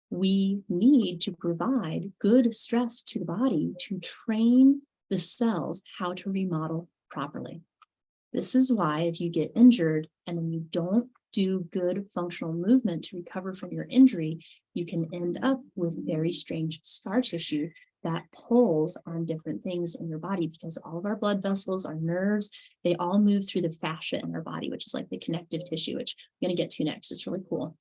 We need to provide good stress to the body to train the cells how to remodel properly. This is why if you get injured and then you don't do good functional movement to recover from your injury, you can end up with very strange scar tissue that pulls on different things in your body, because all of our blood vessels, our nerves, they all move through the fascia in our body, which is like the connective tissue, which I'm going to get to next. It's really cool.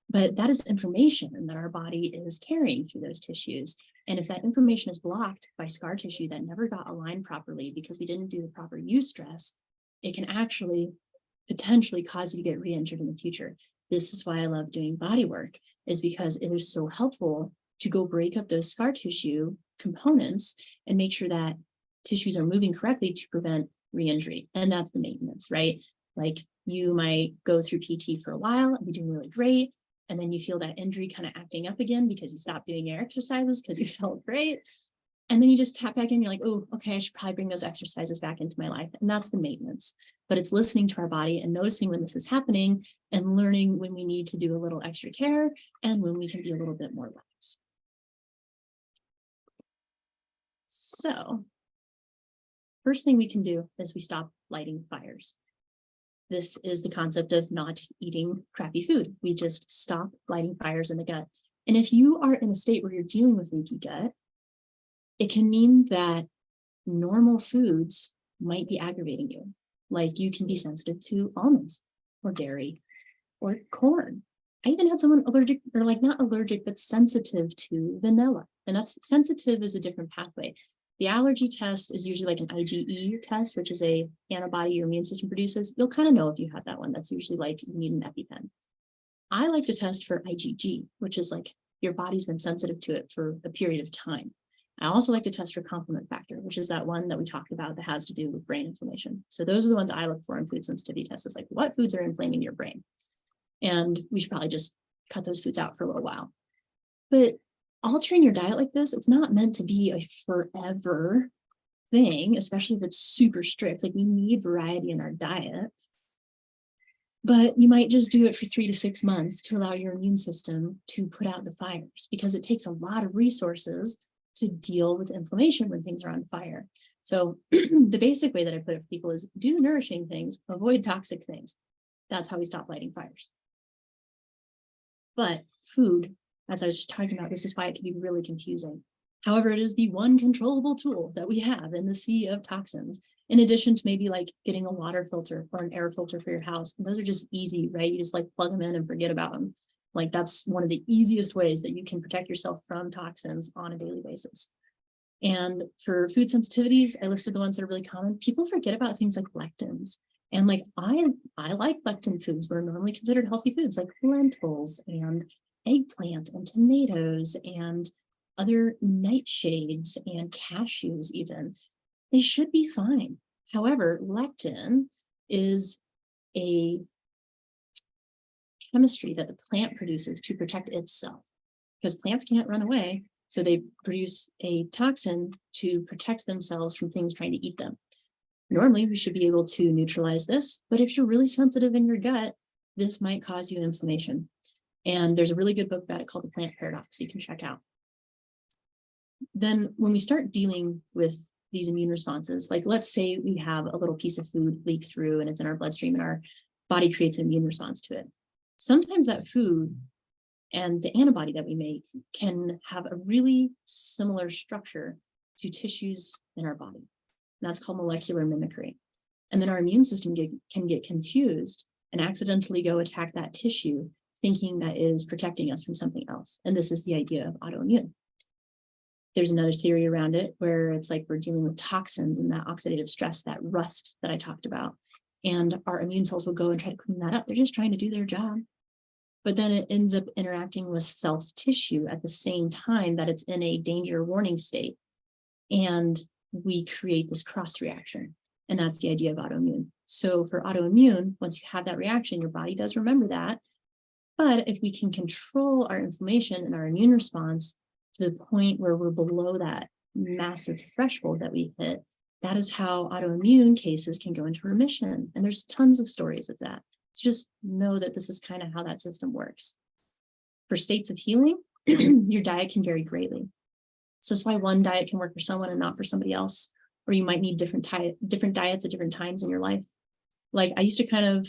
But that is information that our body is carrying through those tissues. And if that information is blocked by scar tissue that never got aligned properly because we didn't do the proper eustress, it can actually potentially cause you to get re-injured in the future. This is why I love doing body work, is because it is so helpful to go break up those scar tissue components and make sure that tissues are moving correctly to prevent re-injury. And that's the maintenance, right? Like you might go through PT for a while and be doing really great. And then you feel that injury kind of acting up again because you stopped doing your exercises because you felt great. And then you just tap back in, you're like, oh, okay, I should probably bring those exercises back into my life. And that's the maintenance. But it's listening to our body and noticing when this is happening and learning when we need to do a little extra care and when we can be a little bit more lax. So first thing we can do is we stop lighting fires. This is the concept of not eating crappy food. We just stop lighting fires in the gut. And if you are in a state where you're dealing with leaky gut, it can mean that normal foods might be aggravating you. Like you can be sensitive to almonds or dairy or corn. I even had someone allergic, or like not allergic, but sensitive to vanilla. And that's sensitive is a different pathway. The allergy test is usually like an IgE test, which is a antibody your immune system produces. You'll kind of know if you have that one. That's usually like you need an EpiPen. I like to test for IgG, which is like your body's been sensitive to it for a period of time. I also like to test for complement factor, which is that one that we talked about that has to do with brain inflammation. So those are the ones I look for in food sensitivity tests. Is like what foods are inflaming your brain? And we should probably just cut those foods out for a little while. But altering your diet like this, it's not meant to be a forever thing, especially if it's super strict. Like we need variety in our diet. But you might just do it for 3 to 6 months to allow your immune system to put out the fires, because it takes a lot of resources to deal with inflammation when things are on fire. So the basic way that I put it for people is do nourishing things, avoid toxic things. That's how we stop lighting fires. But food, as I was just talking about, this is why it can be really confusing. However, it is the one controllable tool that we have in the sea of toxins, in addition to maybe like getting a water filter or an air filter for your house. And those are just easy, right? You just like plug them in and forget about them. Like that's one of the easiest ways that you can protect yourself from toxins on a daily basis. And for food sensitivities, I listed the ones that are really common. People forget about things like lectins. And like I like lectin foods, were normally considered healthy foods, like lentils and eggplant and tomatoes and other nightshades and cashews even. They should be fine. However, lectin is a chemistry that the plant produces to protect itself, because plants can't run away. So they produce a toxin to protect themselves from things trying to eat them. Normally, we should be able to neutralize this, but if you're really sensitive in your gut, this might cause you inflammation. And there's a really good book about it called The Plant Paradox you can check out. Then when we start dealing with these immune responses, like let's say we have a little piece of food leak through and it's in our bloodstream and our body creates an immune response to it. Sometimes that food and the antibody that we make can have a really similar structure to tissues in our body. That's called molecular mimicry. And then our immune system can get confused and accidentally go attack that tissue, thinking that is protecting us from something else. And this is the idea of autoimmune. There's another theory around it where it's like we're dealing with toxins and that oxidative stress, that rust that I talked about. And our immune cells will go and try to clean that up. They're just trying to do their job. But then it ends up interacting with cell tissue at the same time that it's in a danger warning state. And we create this cross reaction. And that's the idea of autoimmune. So for autoimmune, once you have that reaction, your body does remember that. But if we can control our inflammation and our immune response to the point where we're below that massive threshold that we hit, that is how autoimmune cases can go into remission. And there's tons of stories of that. So just know that this is kind of how that system works. For states of healing, your diet can vary greatly. So that's why one diet can work for someone and not for somebody else, or you might need different diets at different times in your life. Like I used to kind of,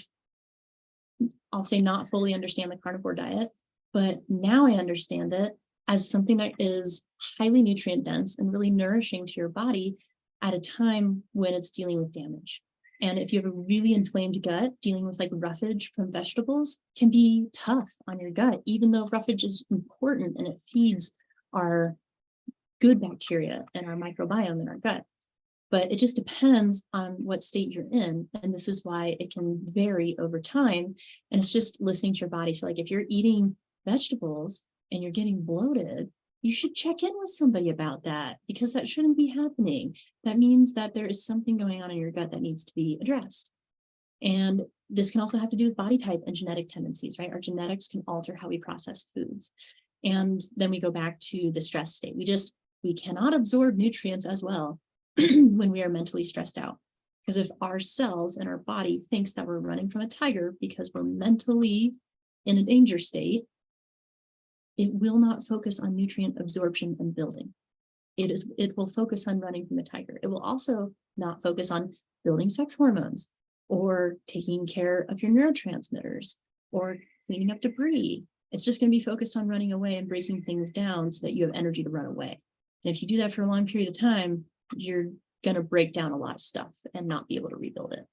I'll say not fully understand the carnivore diet, but now I understand it as something that is highly nutrient dense and really nourishing to your body at a time when it's dealing with damage. And if you have a really inflamed gut, dealing with like roughage from vegetables can be tough on your gut, even though roughage is important and it feeds our good bacteria and our microbiome in our gut. but it just depends on what state you're in. And this is why it can vary over time. And it's just listening to your body. So like if you're eating vegetables and you're getting bloated, you should check in with somebody about that, because that shouldn't be happening. That means that there is something going on in your gut that needs to be addressed. And this can also have to do with body type and genetic tendencies, right? Our genetics can alter how we process foods. And then we go back to the stress state. We cannot absorb nutrients as well when we are mentally stressed out. Because if our cells and our body thinks that we're running from a tiger because we're mentally in a danger state, it will not focus on nutrient absorption and building. It will focus on running from the tiger. It will also not focus on building sex hormones or taking care of your neurotransmitters or cleaning up debris. It's just going to be focused on running away and breaking things down so that you have energy to run away. And if you do that for a long period of time, you're going to break down a lot of stuff and not be able to rebuild it.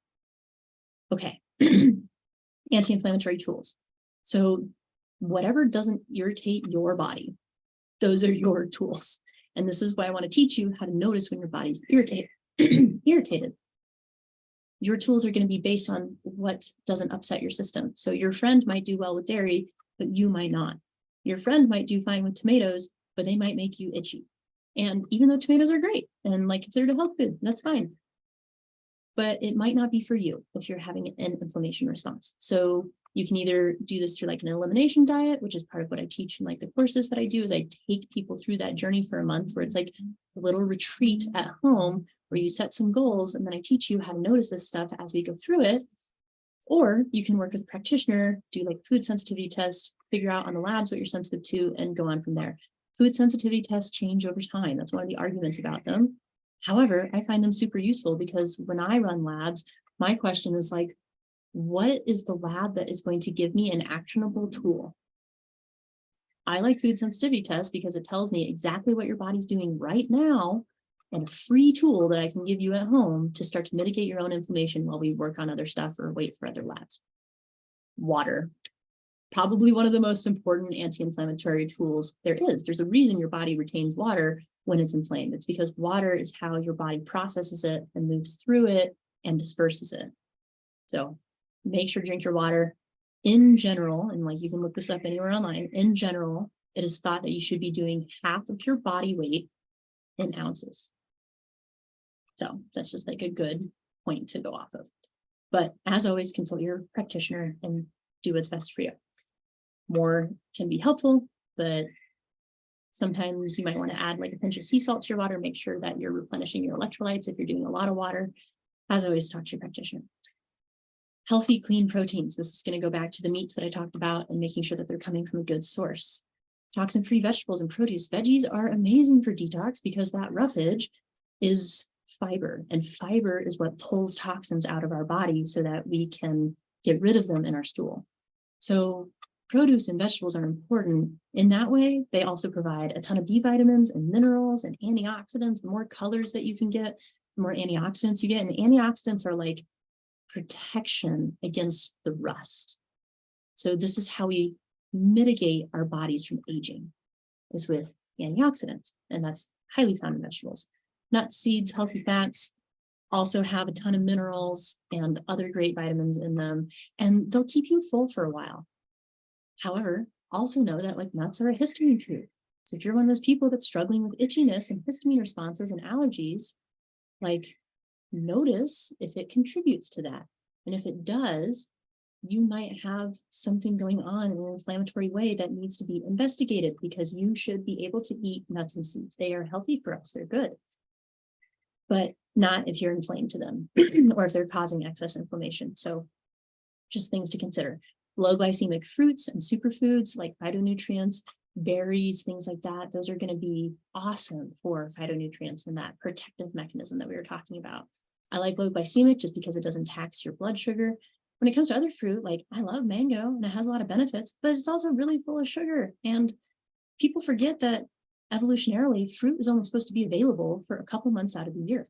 Okay. Anti-inflammatory tools. So whatever doesn't irritate your body, those are your tools. And this is why I want to teach you how to notice when your body's irritated. Your tools are going to be based on what doesn't upset your system. So your friend might do well with dairy, but you might not. Your friend might do fine with tomatoes, but they might make you itchy. And even though tomatoes are great and like considered a health food, that's fine. But it might not be for you if you're having an inflammation response. So you can either do this through like an elimination diet, which is part of what I teach in like the courses that I do, is I take people through that journey for a month where it's like a little retreat at home where you set some goals and then I teach you how to notice this stuff as we go through it. Or you can work with a practitioner, do like food sensitivity tests, figure out on the labs what you're sensitive to and go on from there. Food sensitivity tests change over time. That's one of the arguments about them. However, I find them super useful because when I run labs, my question is like, what is the lab that is going to give me an actionable tool? I like food sensitivity tests because it tells me exactly what your body's doing right now and a free tool that I can give you at home to start to mitigate your own inflammation while we work on other stuff or wait for other labs. Water. Probably one of the most important anti-inflammatory tools there is. There's a reason your body retains water when it's inflamed. It's because water is how your body processes it and moves through it and disperses it. So make sure to drink your water. In general, and like you can look this up anywhere online, in general, it is thought that you should be doing half of your body weight in ounces. So that's just like a good point to go off of. But as always, consult your practitioner and do what's best for you. More can be helpful, but sometimes you might want to add like a pinch of sea salt to your water, make sure that you're replenishing your electrolytes if you're doing a lot of water. As always, talk to your practitioner. Healthy, clean proteins. This is going to go back to the meats that I talked about and making sure that they're coming from a good source. Toxin-free vegetables and produce. Veggies are amazing for detox because that roughage is fiber, and fiber is what pulls toxins out of our body so that we can get rid of them in our stool. So produce and vegetables are important in that way. They also provide a ton of B vitamins and minerals and antioxidants. The more colors that you can get, the more antioxidants you get. And antioxidants are like protection against the rust. So this is how we mitigate our bodies from aging, is with antioxidants. And that's highly found in vegetables. Nuts, seeds, healthy fats also have a ton of minerals and other great vitamins in them, and they'll keep you full for a while. However, also know that like nuts are a histamine food. So if you're one of those people that's struggling with itchiness and histamine responses and allergies, like notice if it contributes to that. And if it does, you might have something going on in an inflammatory way that needs to be investigated, because you should be able to eat nuts and seeds. They are healthy for us. They're good. But not if you're inflamed to them or if they're causing excess inflammation. So just things to consider. Low glycemic fruits and superfoods like phytonutrients, berries, things like that. Those are going to be awesome for phytonutrients and that protective mechanism that we were talking about. I like low glycemic just because it doesn't tax your blood sugar. When it comes to other fruit, like I love mango and it has a lot of benefits, but it's also really full of sugar. And people forget that evolutionarily, fruit is only supposed to be available for a couple months out of the year.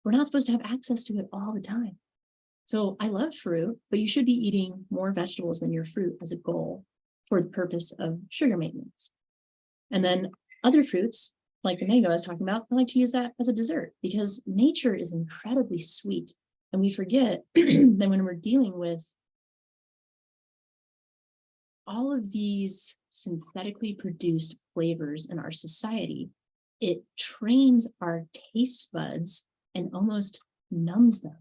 We're not supposed to have access to it all the time. So I love fruit, but you should be eating more vegetables than your fruit as a goal for the purpose of sugar maintenance. And then other fruits like the mango I was talking about, I like to use that as a dessert because nature is incredibly sweet. And we forget that when we're dealing with all of these synthetically produced flavors in our society, it trains our taste buds and almost numbs them.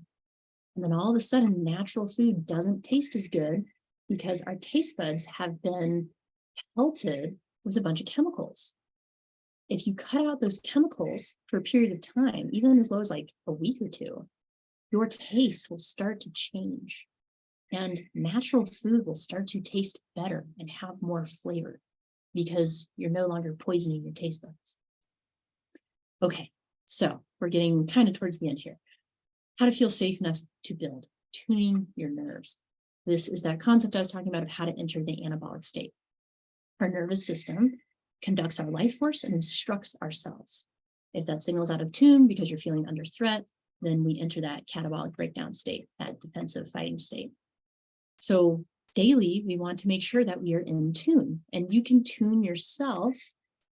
And then all of a sudden, natural food doesn't taste as good because our taste buds have been pelted with a bunch of chemicals. If you cut out those chemicals for a period of time, even as low as like a week or two, your taste will start to change. And natural food will start to taste better and have more flavor because you're no longer poisoning your taste buds. Okay, so we're getting kind of towards the end here. How to feel safe enough to build, tuning your nerves. This is that concept I was talking about of how to enter the anabolic state. Our nervous system conducts our life force and instructs ourselves. If that signal's out of tune because you're feeling under threat, then we enter that catabolic breakdown state, that defensive fighting state. So daily, we want to make sure that we are in tune, and you can tune yourself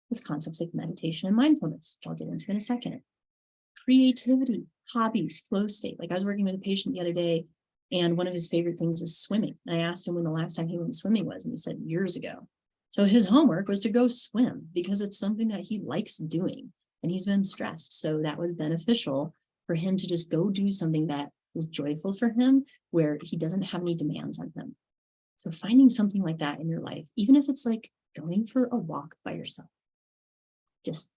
with concepts like meditation and mindfulness, which I'll get into in a second. Creativity, hobbies, flow state. Like I was working with a patient the other day, and one of his favorite things is swimming. And I asked him when the last time he went swimming was, and he said years ago. So his homework was to go swim because it's something that he likes doing, and he's been stressed. So that was beneficial for him to just go do something that is joyful for him, where he doesn't have any demands on him. So finding something like that in your life, even if it's like going for a walk by yourself, just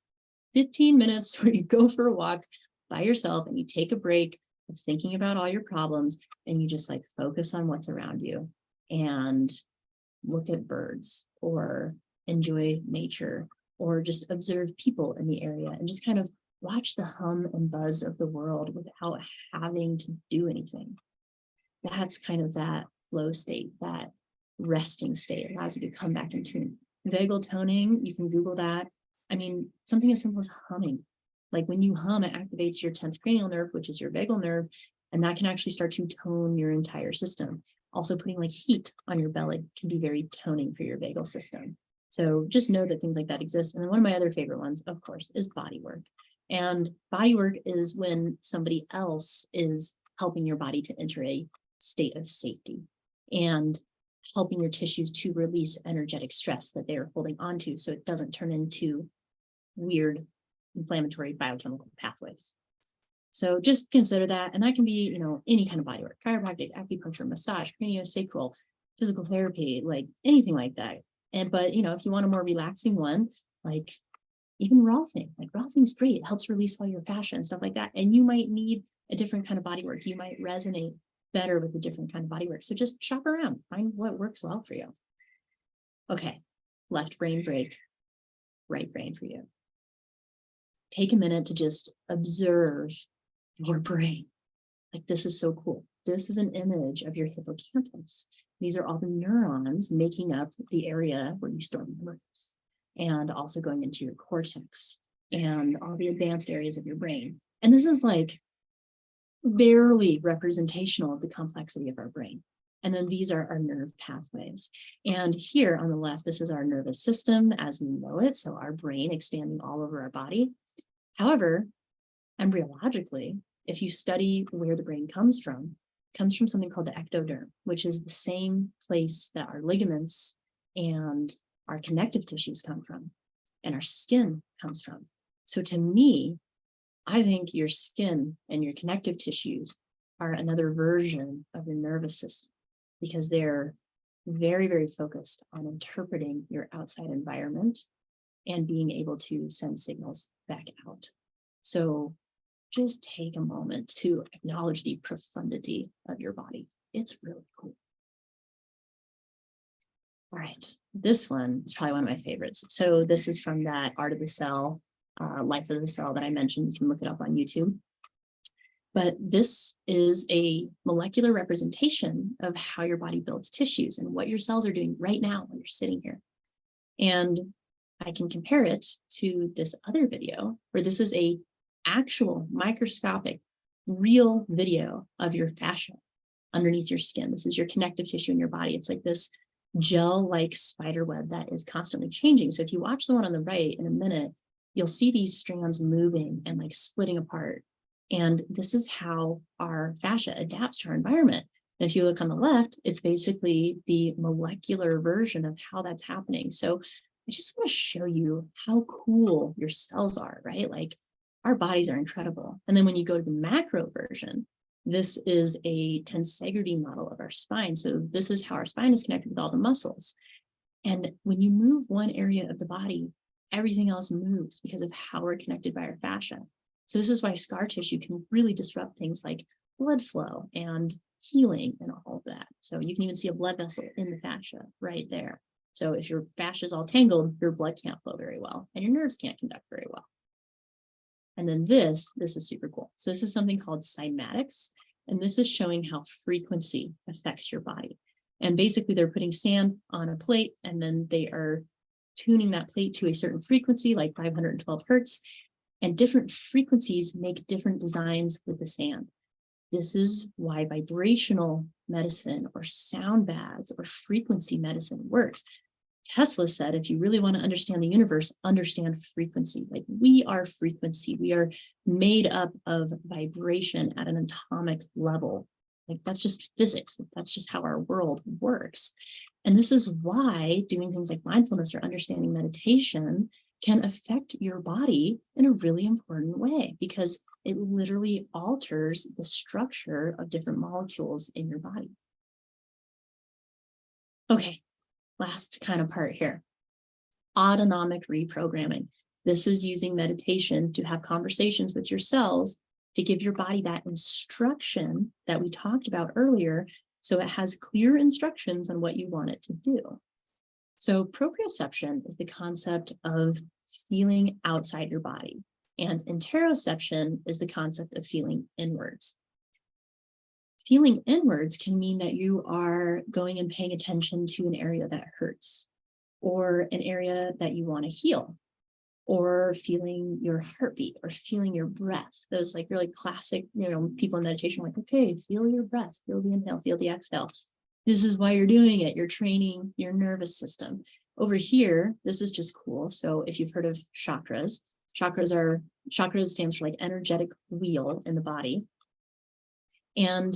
15 minutes where you go for a walk by yourself and you take a break of thinking about all your problems and you just like focus on what's around you and look at birds or enjoy nature or just observe people in the area and just kind of watch the hum and buzz of the world without having to do anything. That's kind of that flow state, that resting state. It allows you to come back in tune. Vagal toning, you can Google that. I mean, something as simple as humming. Like when you hum, it activates your 10th cranial nerve, which is your vagal nerve, and that can actually start to tone your entire system. Also putting like heat on your belly can be very toning for your vagal system. So just know that things like that exist. And then one of my other favorite ones, of course, is body work. And body work is when somebody else is helping your body to enter a state of safety and helping your tissues to release energetic stress that they're holding onto so it doesn't turn into weird inflammatory biochemical pathways. So just consider that. And that can be, any kind of body work, chiropractic, acupuncture, massage, craniosacral, physical therapy, like anything like that. But if you want a more relaxing one, like even rolfing, like rolfing's great. It helps release all your fascia and stuff like that. And you might need a different kind of body work. You might resonate better with a different kind of body work. So just shop around, find what works well for you. Okay, left brain break, right brain for you. Take a minute to just observe your brain. Like, this is so cool. This is an image of your hippocampus. These are all the neurons making up the area where you store memories, and also going into your cortex and all the advanced areas of your brain. And this is like barely representational of the complexity of our brain. And then these are our nerve pathways. And here on the left, this is our nervous system as we know it. So our brain expanding all over our body. However, embryologically, if you study where the brain comes from something called the ectoderm, which is the same place that our ligaments and our connective tissues come from, and our skin comes from. So to me, I think your skin and your connective tissues are another version of your nervous system because they're very, very focused on interpreting your outside environment and being able to send signals back out. So just take a moment to acknowledge the profundity of your body. It's really cool. All right, this one is probably one of my favorites. So this is from that Art of the Cell, Life of the Cell that I mentioned. You can look it up on YouTube. But this is a molecular representation of how your body builds tissues and what your cells are doing right now when you're sitting here. And I can compare it to this other video where this is a actual microscopic real video of your fascia underneath your skin. This is your connective tissue in your body. It's like this gel-like spider web that is constantly changing. So if you watch the one on the right in a minute, you'll see these strands moving and like splitting apart. And this is how our fascia adapts to our environment. And if you look on the left, it's basically the molecular version of how that's happening. So I just want to show you how cool your cells are, right? Like our bodies are incredible. And then when you go to the macro version, this is a tensegrity model of our spine. So this is how our spine is connected with all the muscles. And when you move one area of the body, everything else moves because of how we're connected by our fascia. So this is why scar tissue can really disrupt things like blood flow and healing and all of that. So you can even see a blood vessel in the fascia right there. So if your fascia is all tangled, your blood can't flow very well and your nerves can't conduct very well. And then this is super cool. So this is something called cymatics. And this is showing how frequency affects your body. And basically they're putting sand on a plate and then they are tuning that plate to a certain frequency, like 512 hertz. And different frequencies make different designs with the sand. This is why vibrational medicine or sound baths or frequency medicine works. Tesla said, if you really want to understand the universe, understand frequency. Like we are frequency. We are made up of vibration at an atomic level. Like that's just physics. That's just how our world works. And this is why doing things like mindfulness or understanding meditation can affect your body in a really important way, because it literally alters the structure of different molecules in your body. Okay, last kind of part here, autonomic reprogramming. This is using meditation to have conversations with your cells to give your body that instruction that we talked about earlier, so it has clear instructions on what you want it to do. So proprioception is the concept of feeling outside your body, and interoception is the concept of feeling inwards. Feeling inwards can mean that you are going and paying attention to an area that hurts, or an area that you want to heal, or feeling your heartbeat, or feeling your breath. Those like really classic, people in meditation are like, okay, feel your breath, feel the inhale, feel the exhale. This is why you're doing it. You're training your nervous system. Over here, this is just cool. So if you've heard of chakras, chakras stands for like energetic wheel in the body. And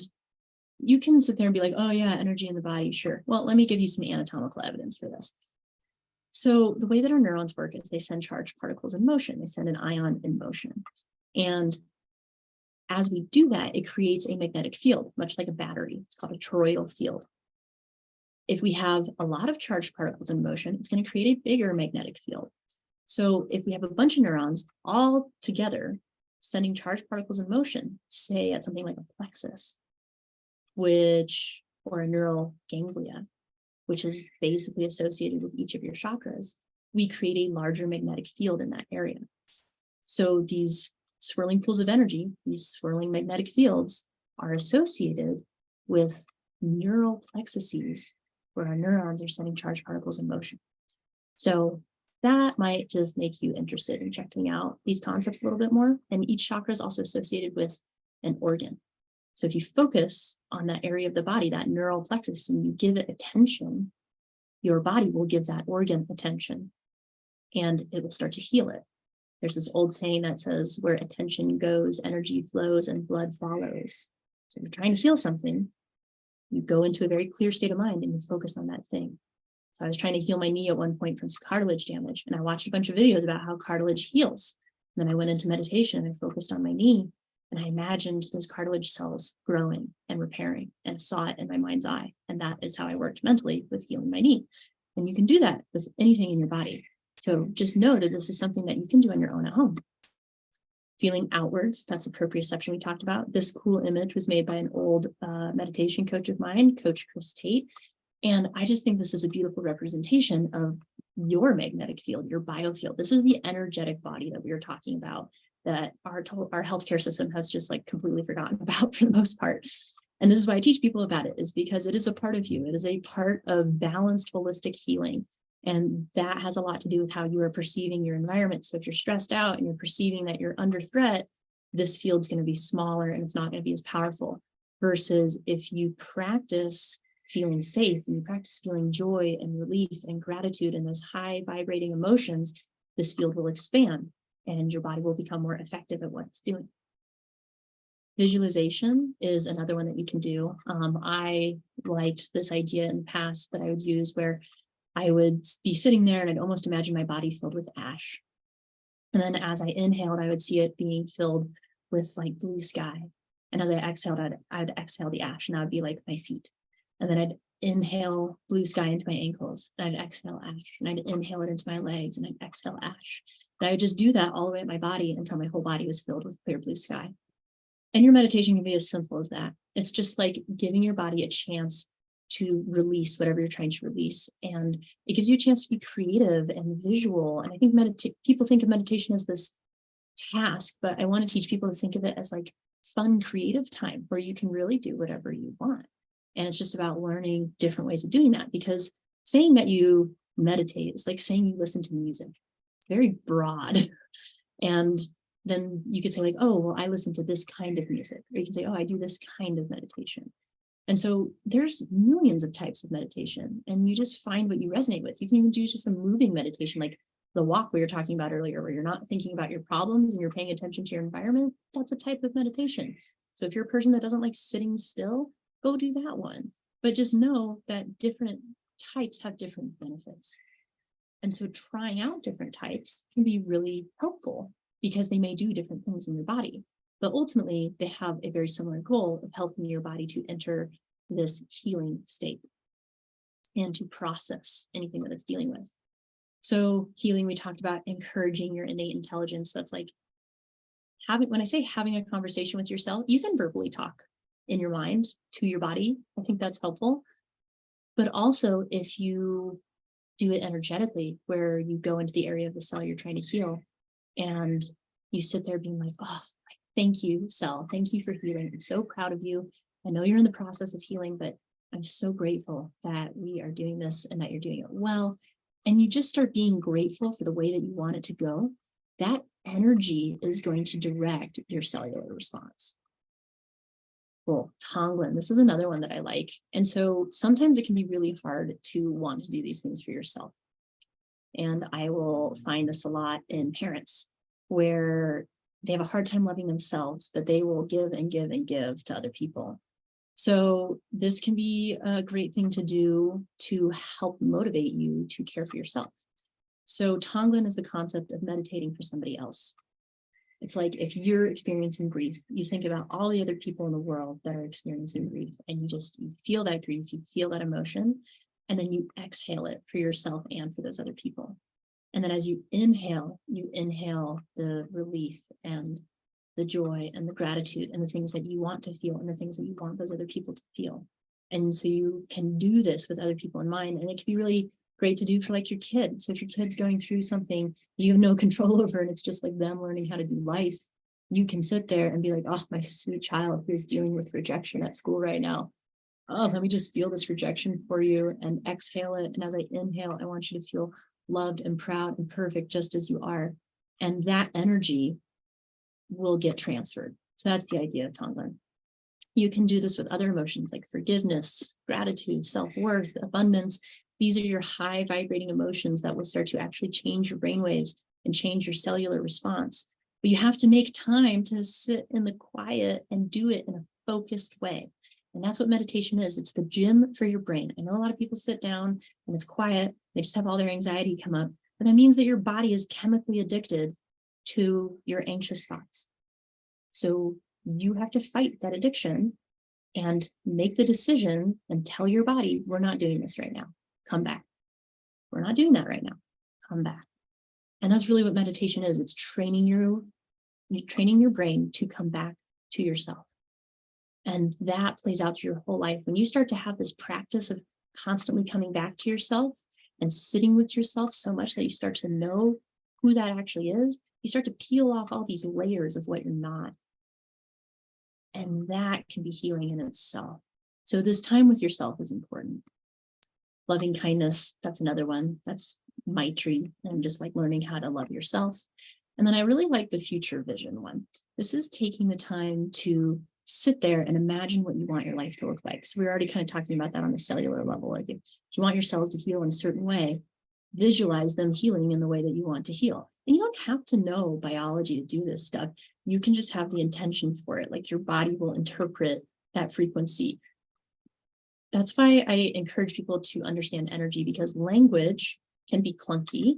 you can sit there and be like, oh yeah, energy in the body, sure. Well, let me give you some anatomical evidence for this. So the way that our neurons work is they send charged particles in motion. They send an ion in motion. And as we do that, it creates a magnetic field, much like a battery. It's called a toroidal field. If we have a lot of charged particles in motion, it's going to create a bigger magnetic field. So if we have a bunch of neurons all together sending charged particles in motion, say at something like a plexus, or a neural ganglia, which is basically associated with each of your chakras, we create a larger magnetic field in that area. So these swirling pools of energy, these swirling magnetic fields, are associated with neural plexuses, where our neurons are sending charged particles in motion. So that might just make you interested in checking out these concepts a little bit more. And each chakra is also associated with an organ. So if you focus on that area of the body, that neural plexus, and you give it attention, your body will give that organ attention and it will start to heal it. There's this old saying that says, where attention goes, energy flows and blood follows. So if you're trying to heal something, you go into a very clear state of mind and you focus on that thing. So I was trying to heal my knee at one point from some cartilage damage, and I watched a bunch of videos about how cartilage heals. And then I went into meditation and I focused on my knee, and I imagined those cartilage cells growing and repairing, and saw it in my mind's eye. And that is how I worked mentally with healing my knee. And you can do that with anything in your body. So just know that this is something that you can do on your own at home. Feeling outwards, that's the proprioception we talked about. This cool image was made by an old meditation coach of mine, Coach Chris Tate. And I just think this is a beautiful representation of your magnetic field, your biofield. This is the energetic body that we were talking about, that our healthcare system has just like completely forgotten about for the most part. And this is why I teach people about it, is because it is a part of you. It is a part of balanced holistic healing. And that has a lot to do with how you are perceiving your environment. So if you're stressed out and you're perceiving that you're under threat, this field's going to be smaller and it's not going to be as powerful. Versus if you practice feeling safe and you practice feeling joy and relief and gratitude and those high vibrating emotions, this field will expand. and your body will become more effective at what it's doing. Visualization is another one that you can do. I liked this idea in the past that I would use where I would be sitting there and I'd almost imagine my body filled with ash. And then as I inhaled, I would see it being filled with like blue sky. And as I exhaled, I'd exhale the ash, and that would be like my feet. And then I'd inhale blue sky into my ankles, and I'd exhale ash, and I'd inhale it into my legs, and I'd exhale ash. And I would just do that all the way at my body until my whole body was filled with clear blue sky. And your meditation can be as simple as that. It's just like giving your body a chance to release whatever you're trying to release. And it gives you a chance to be creative and visual. And I think people think of meditation as this task, but I want to teach people to think of it as like fun, creative time where you can really do whatever you want. And it's just about learning different ways of doing that, because saying that you meditate is like saying you listen to music. It's very broad. And then you could say like, oh, well, I listen to this kind of music. Or you can say, oh, I do this kind of meditation. And so there's millions of types of meditation, and you just find what you resonate with. You can even do just a moving meditation, like the walk we were talking about earlier, where you're not thinking about your problems and you're paying attention to your environment. That's a type of meditation. So if you're a person that doesn't like sitting still, go do that one. But just know that different types have different benefits. And so trying out different types can be really helpful because they may do different things in your body. But ultimately, they have a very similar goal of helping your body to enter this healing state and to process anything that it's dealing with. So healing, we talked about encouraging your innate intelligence. That's like when I say having a conversation with yourself, you can verbally talk in your mind to your body. I think that's helpful. But also if you do it energetically, where you go into the area of the cell you're trying to heal and you sit there being like, oh, thank you, cell. Thank you for healing. I'm so proud of you. I know you're in the process of healing, but I'm so grateful that we are doing this and that you're doing it well. And you just start being grateful for the way that you want it to go. That energy is going to direct your cellular response. Cool. Tonglen. This is another one that I like. And so sometimes it can be really hard to want to do these things for yourself. And I will find this a lot in parents where they have a hard time loving themselves, but they will give and give and give to other people. So this can be a great thing to do to help motivate you to care for yourself. So Tonglen is the concept of meditating for somebody else. It's like if you're experiencing grief, you think about all the other people in the world that are experiencing grief, and you feel that grief, you feel that emotion, and then you exhale it for yourself and for those other people. And then as you inhale the relief and the joy and the gratitude and the things that you want to feel and the things that you want those other people to feel. And so you can do this with other people in mind. And it can be really great to do for like your kid. So if your kid's going through something you have no control over, and it's just like them learning how to do life, you can sit there and be like, oh, my sweet child who's dealing with rejection at school right now. Oh, let me just feel this rejection for you and exhale it. And as I inhale, I want you to feel loved and proud and perfect just as you are. And that energy will get transferred. So that's the idea of Tonglen. You can do this with other emotions like forgiveness, gratitude, self-worth, abundance. These are your high vibrating emotions that will start to actually change your brainwaves and change your cellular response. But you have to make time to sit in the quiet and do it in a focused way. And that's what meditation is. It's the gym for your brain. I know a lot of people sit down and it's quiet. They just have all their anxiety come up. But that means that your body is chemically addicted to your anxious thoughts. So you have to fight that addiction and make the decision and tell your body, we're not doing this right now. Come back. We're not doing that right now. Come back. And that's really what meditation is. It's training your brain to come back to yourself. And that plays out through your whole life. When you start to have this practice of constantly coming back to yourself and sitting with yourself so much that you start to know who that actually is, you start to peel off all these layers of what you're not. And that can be healing in itself. So this time with yourself is important. Loving kindness, that's another one. That's Maitri, and just like learning how to love yourself. And then I really like the future vision one. This is taking the time to sit there and imagine what you want your life to look like. So we're already kind of talking about that on the cellular level. Like if you want your cells to heal in a certain way, visualize them healing in the way that you want to heal. And you don't have to know biology to do this stuff. You can just have the intention for it. Like your body will interpret that frequency. That's why I encourage people to understand energy, because language can be clunky,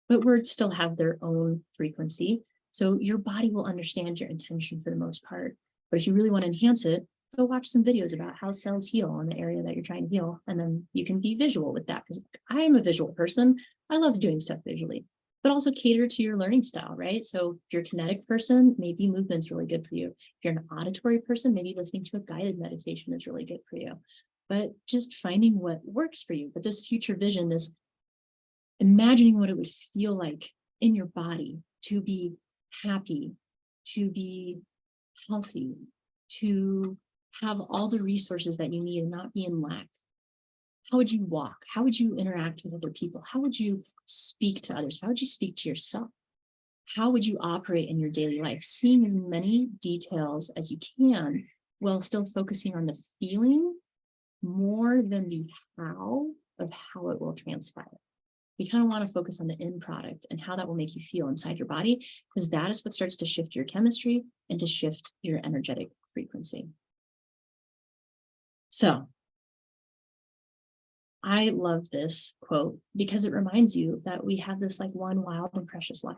but words still have their own frequency. So your body will understand your intention for the most part. But if you really want to enhance it, go watch some videos about how cells heal in the area that you're trying to heal. And then you can be visual with that, because I am a visual person. I love doing stuff visually, but also cater to your learning style, right? So if you're a kinetic person, maybe movement's really good for you. If you're an auditory person, maybe listening to a guided meditation is really good for you. But just finding what works for you. But this future vision, this imagining what it would feel like in your body to be happy, to be healthy, to have all the resources that you need and not be in lack. How would you walk? How would you interact with other people? How would you speak to others? How would you speak to yourself? How would you operate in your daily life? Seeing as many details as you can while still focusing on the feeling more than the how of how it will transpire. You kind of want to focus on the end product and how that will make you feel inside your body, because that is what starts to shift your chemistry and to shift your energetic frequency. So I love this quote because it reminds you that we have this like one wild and precious life.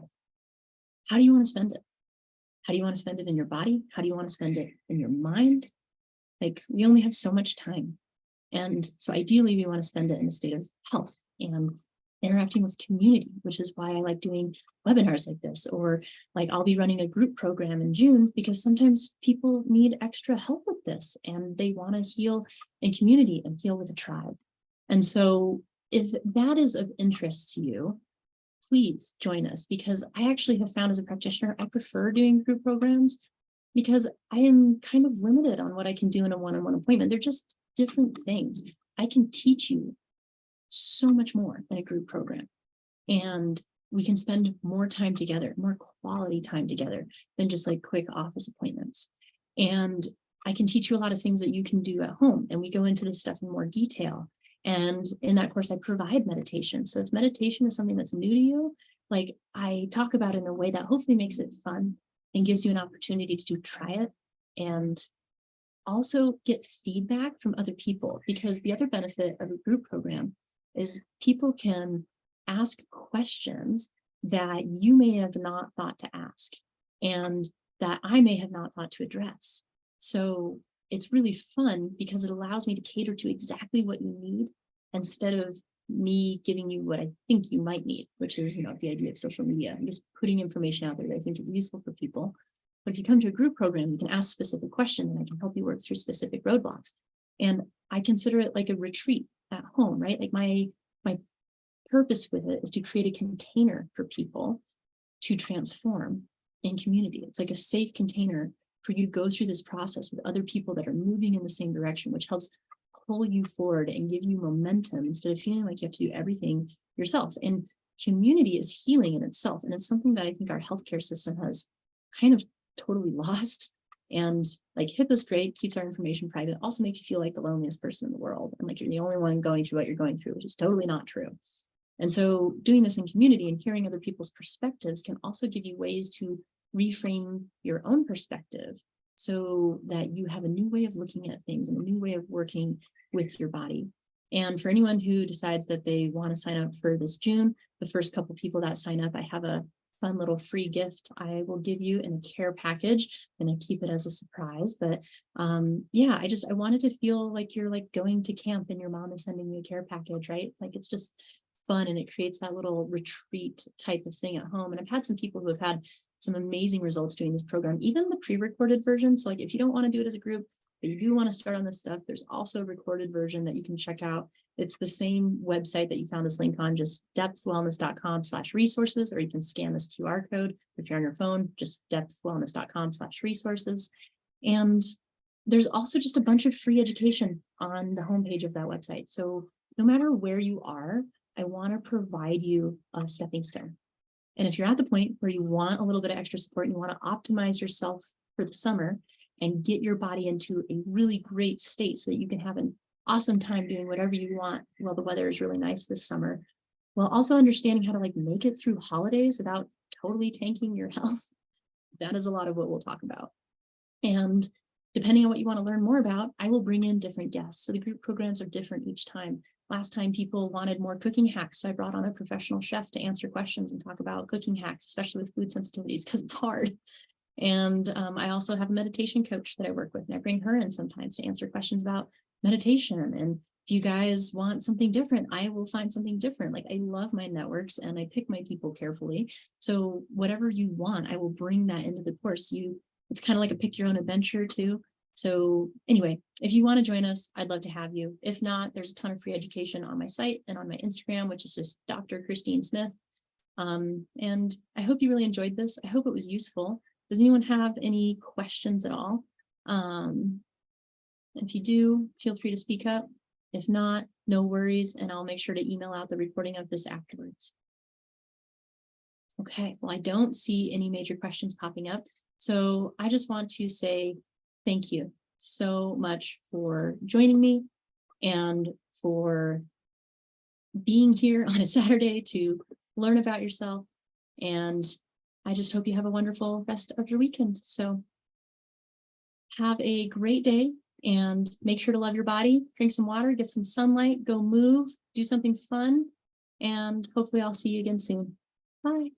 How do you want to spend it? How do you want to spend it in your body? How do you want to spend it in your mind? Like, we only have so much time. And so ideally we want to spend it in a state of health and interacting with community, which is why I like doing webinars like this, or like I'll be running a group program in June, because sometimes people need extra help with this and they want to heal in community and heal with a tribe. And so if that is of interest to you, please join us, because I actually have found as a practitioner, I prefer doing group programs because I am kind of limited on what I can do in a one-on-one appointment. They're just different things. I can teach you so much more in a group program, and we can spend more time together, more quality time together than just like quick office appointments. And I can teach you a lot of things that you can do at home, and we go into this stuff in more detail. And in that course, I provide meditation. So if meditation is something that's new to you, like I talk about it in a way that hopefully makes it fun and gives you an opportunity to try it and also get feedback from other people. Because the other benefit of a group program is people can ask questions that you may have not thought to ask and that I may have not thought to address. So it's really fun because it allows me to cater to exactly what you need instead of me giving you what I think you might need, which is, the idea of social media. I'm just putting information out there that I think is useful for people. But if you come to a group program, you can ask specific questions and I can help you work through specific roadblocks. And I consider it like a retreat at home, right? Like my purpose with it is to create a container for people to transform in community. It's like a safe container for you to go through this process with other people that are moving in the same direction, which helps pull you forward and give you momentum instead of feeling like you have to do everything yourself. And community is healing in itself. And it's something that I think our healthcare system has kind of totally lost. And like HIPAA's great, keeps our information private, also makes you feel like the loneliest person in the world. And like you're the only one going through what you're going through, which is totally not true. And so doing this in community and hearing other people's perspectives can also give you ways to reframe your own perspective so that you have a new way of looking at things and a new way of working with your body. And for anyone who decides that they want to sign up for this June, the first couple people that sign up, I have a fun little free gift I will give you in a care package, and I keep it as a surprise. But yeah, I wanted to feel like you're like going to camp and your mom is sending you a care package, right? Like it's just fun and it creates that little retreat type of thing at home. And I've had some people who have had some amazing results doing this program, even the pre-recorded version. So like if you don't want to do it as a group, but you do want to start on this stuff, there's also a recorded version that you can check out. It's the same website that you found this link on, just depthwellness.com/resources, or you can scan this QR code if you're on your phone, just depthwellness.com/resources. And there's also just a bunch of free education on the homepage of that website. So no matter where you are, I want to provide you a stepping stone. And if you're at the point where you want a little bit of extra support and you want to optimize yourself for the summer and get your body into a really great state so that you can have an awesome time doing whatever you want while the weather is really nice this summer, while also understanding how to like make it through holidays without totally tanking your health. That is a lot of what we'll talk about. And depending on what you want to learn more about, I will bring in different guests. So the group programs are different each time. Last time people wanted more cooking hacks, so I brought on a professional chef to answer questions and talk about cooking hacks, especially with food sensitivities, because it's hard. And I also have a meditation coach that I work with, and I bring her in sometimes to answer questions about meditation. And if you guys want something different, I will find something different. Like, I love my networks and I pick my people carefully. So whatever you want, I will bring that into the course. It's kind of like a pick your own adventure too. So anyway, if you want to join us, I'd love to have you. If not, there's a ton of free education on my site and on my Instagram, which is just Dr. Christine Smith. And I hope you really enjoyed this. I hope it was useful. Does anyone have any questions at all? If you do, feel free to speak up. If not, no worries, and I'll make sure to email out the recording of this afterwards. Okay, well, I don't see any major questions popping up. So I just want to say thank you so much for joining me and for being here on a Saturday to learn about yourself. And I just hope you have a wonderful rest of your weekend. So have a great day and make sure to love your body, drink some water, get some sunlight, go move, do something fun, and hopefully I'll see you again soon. Bye.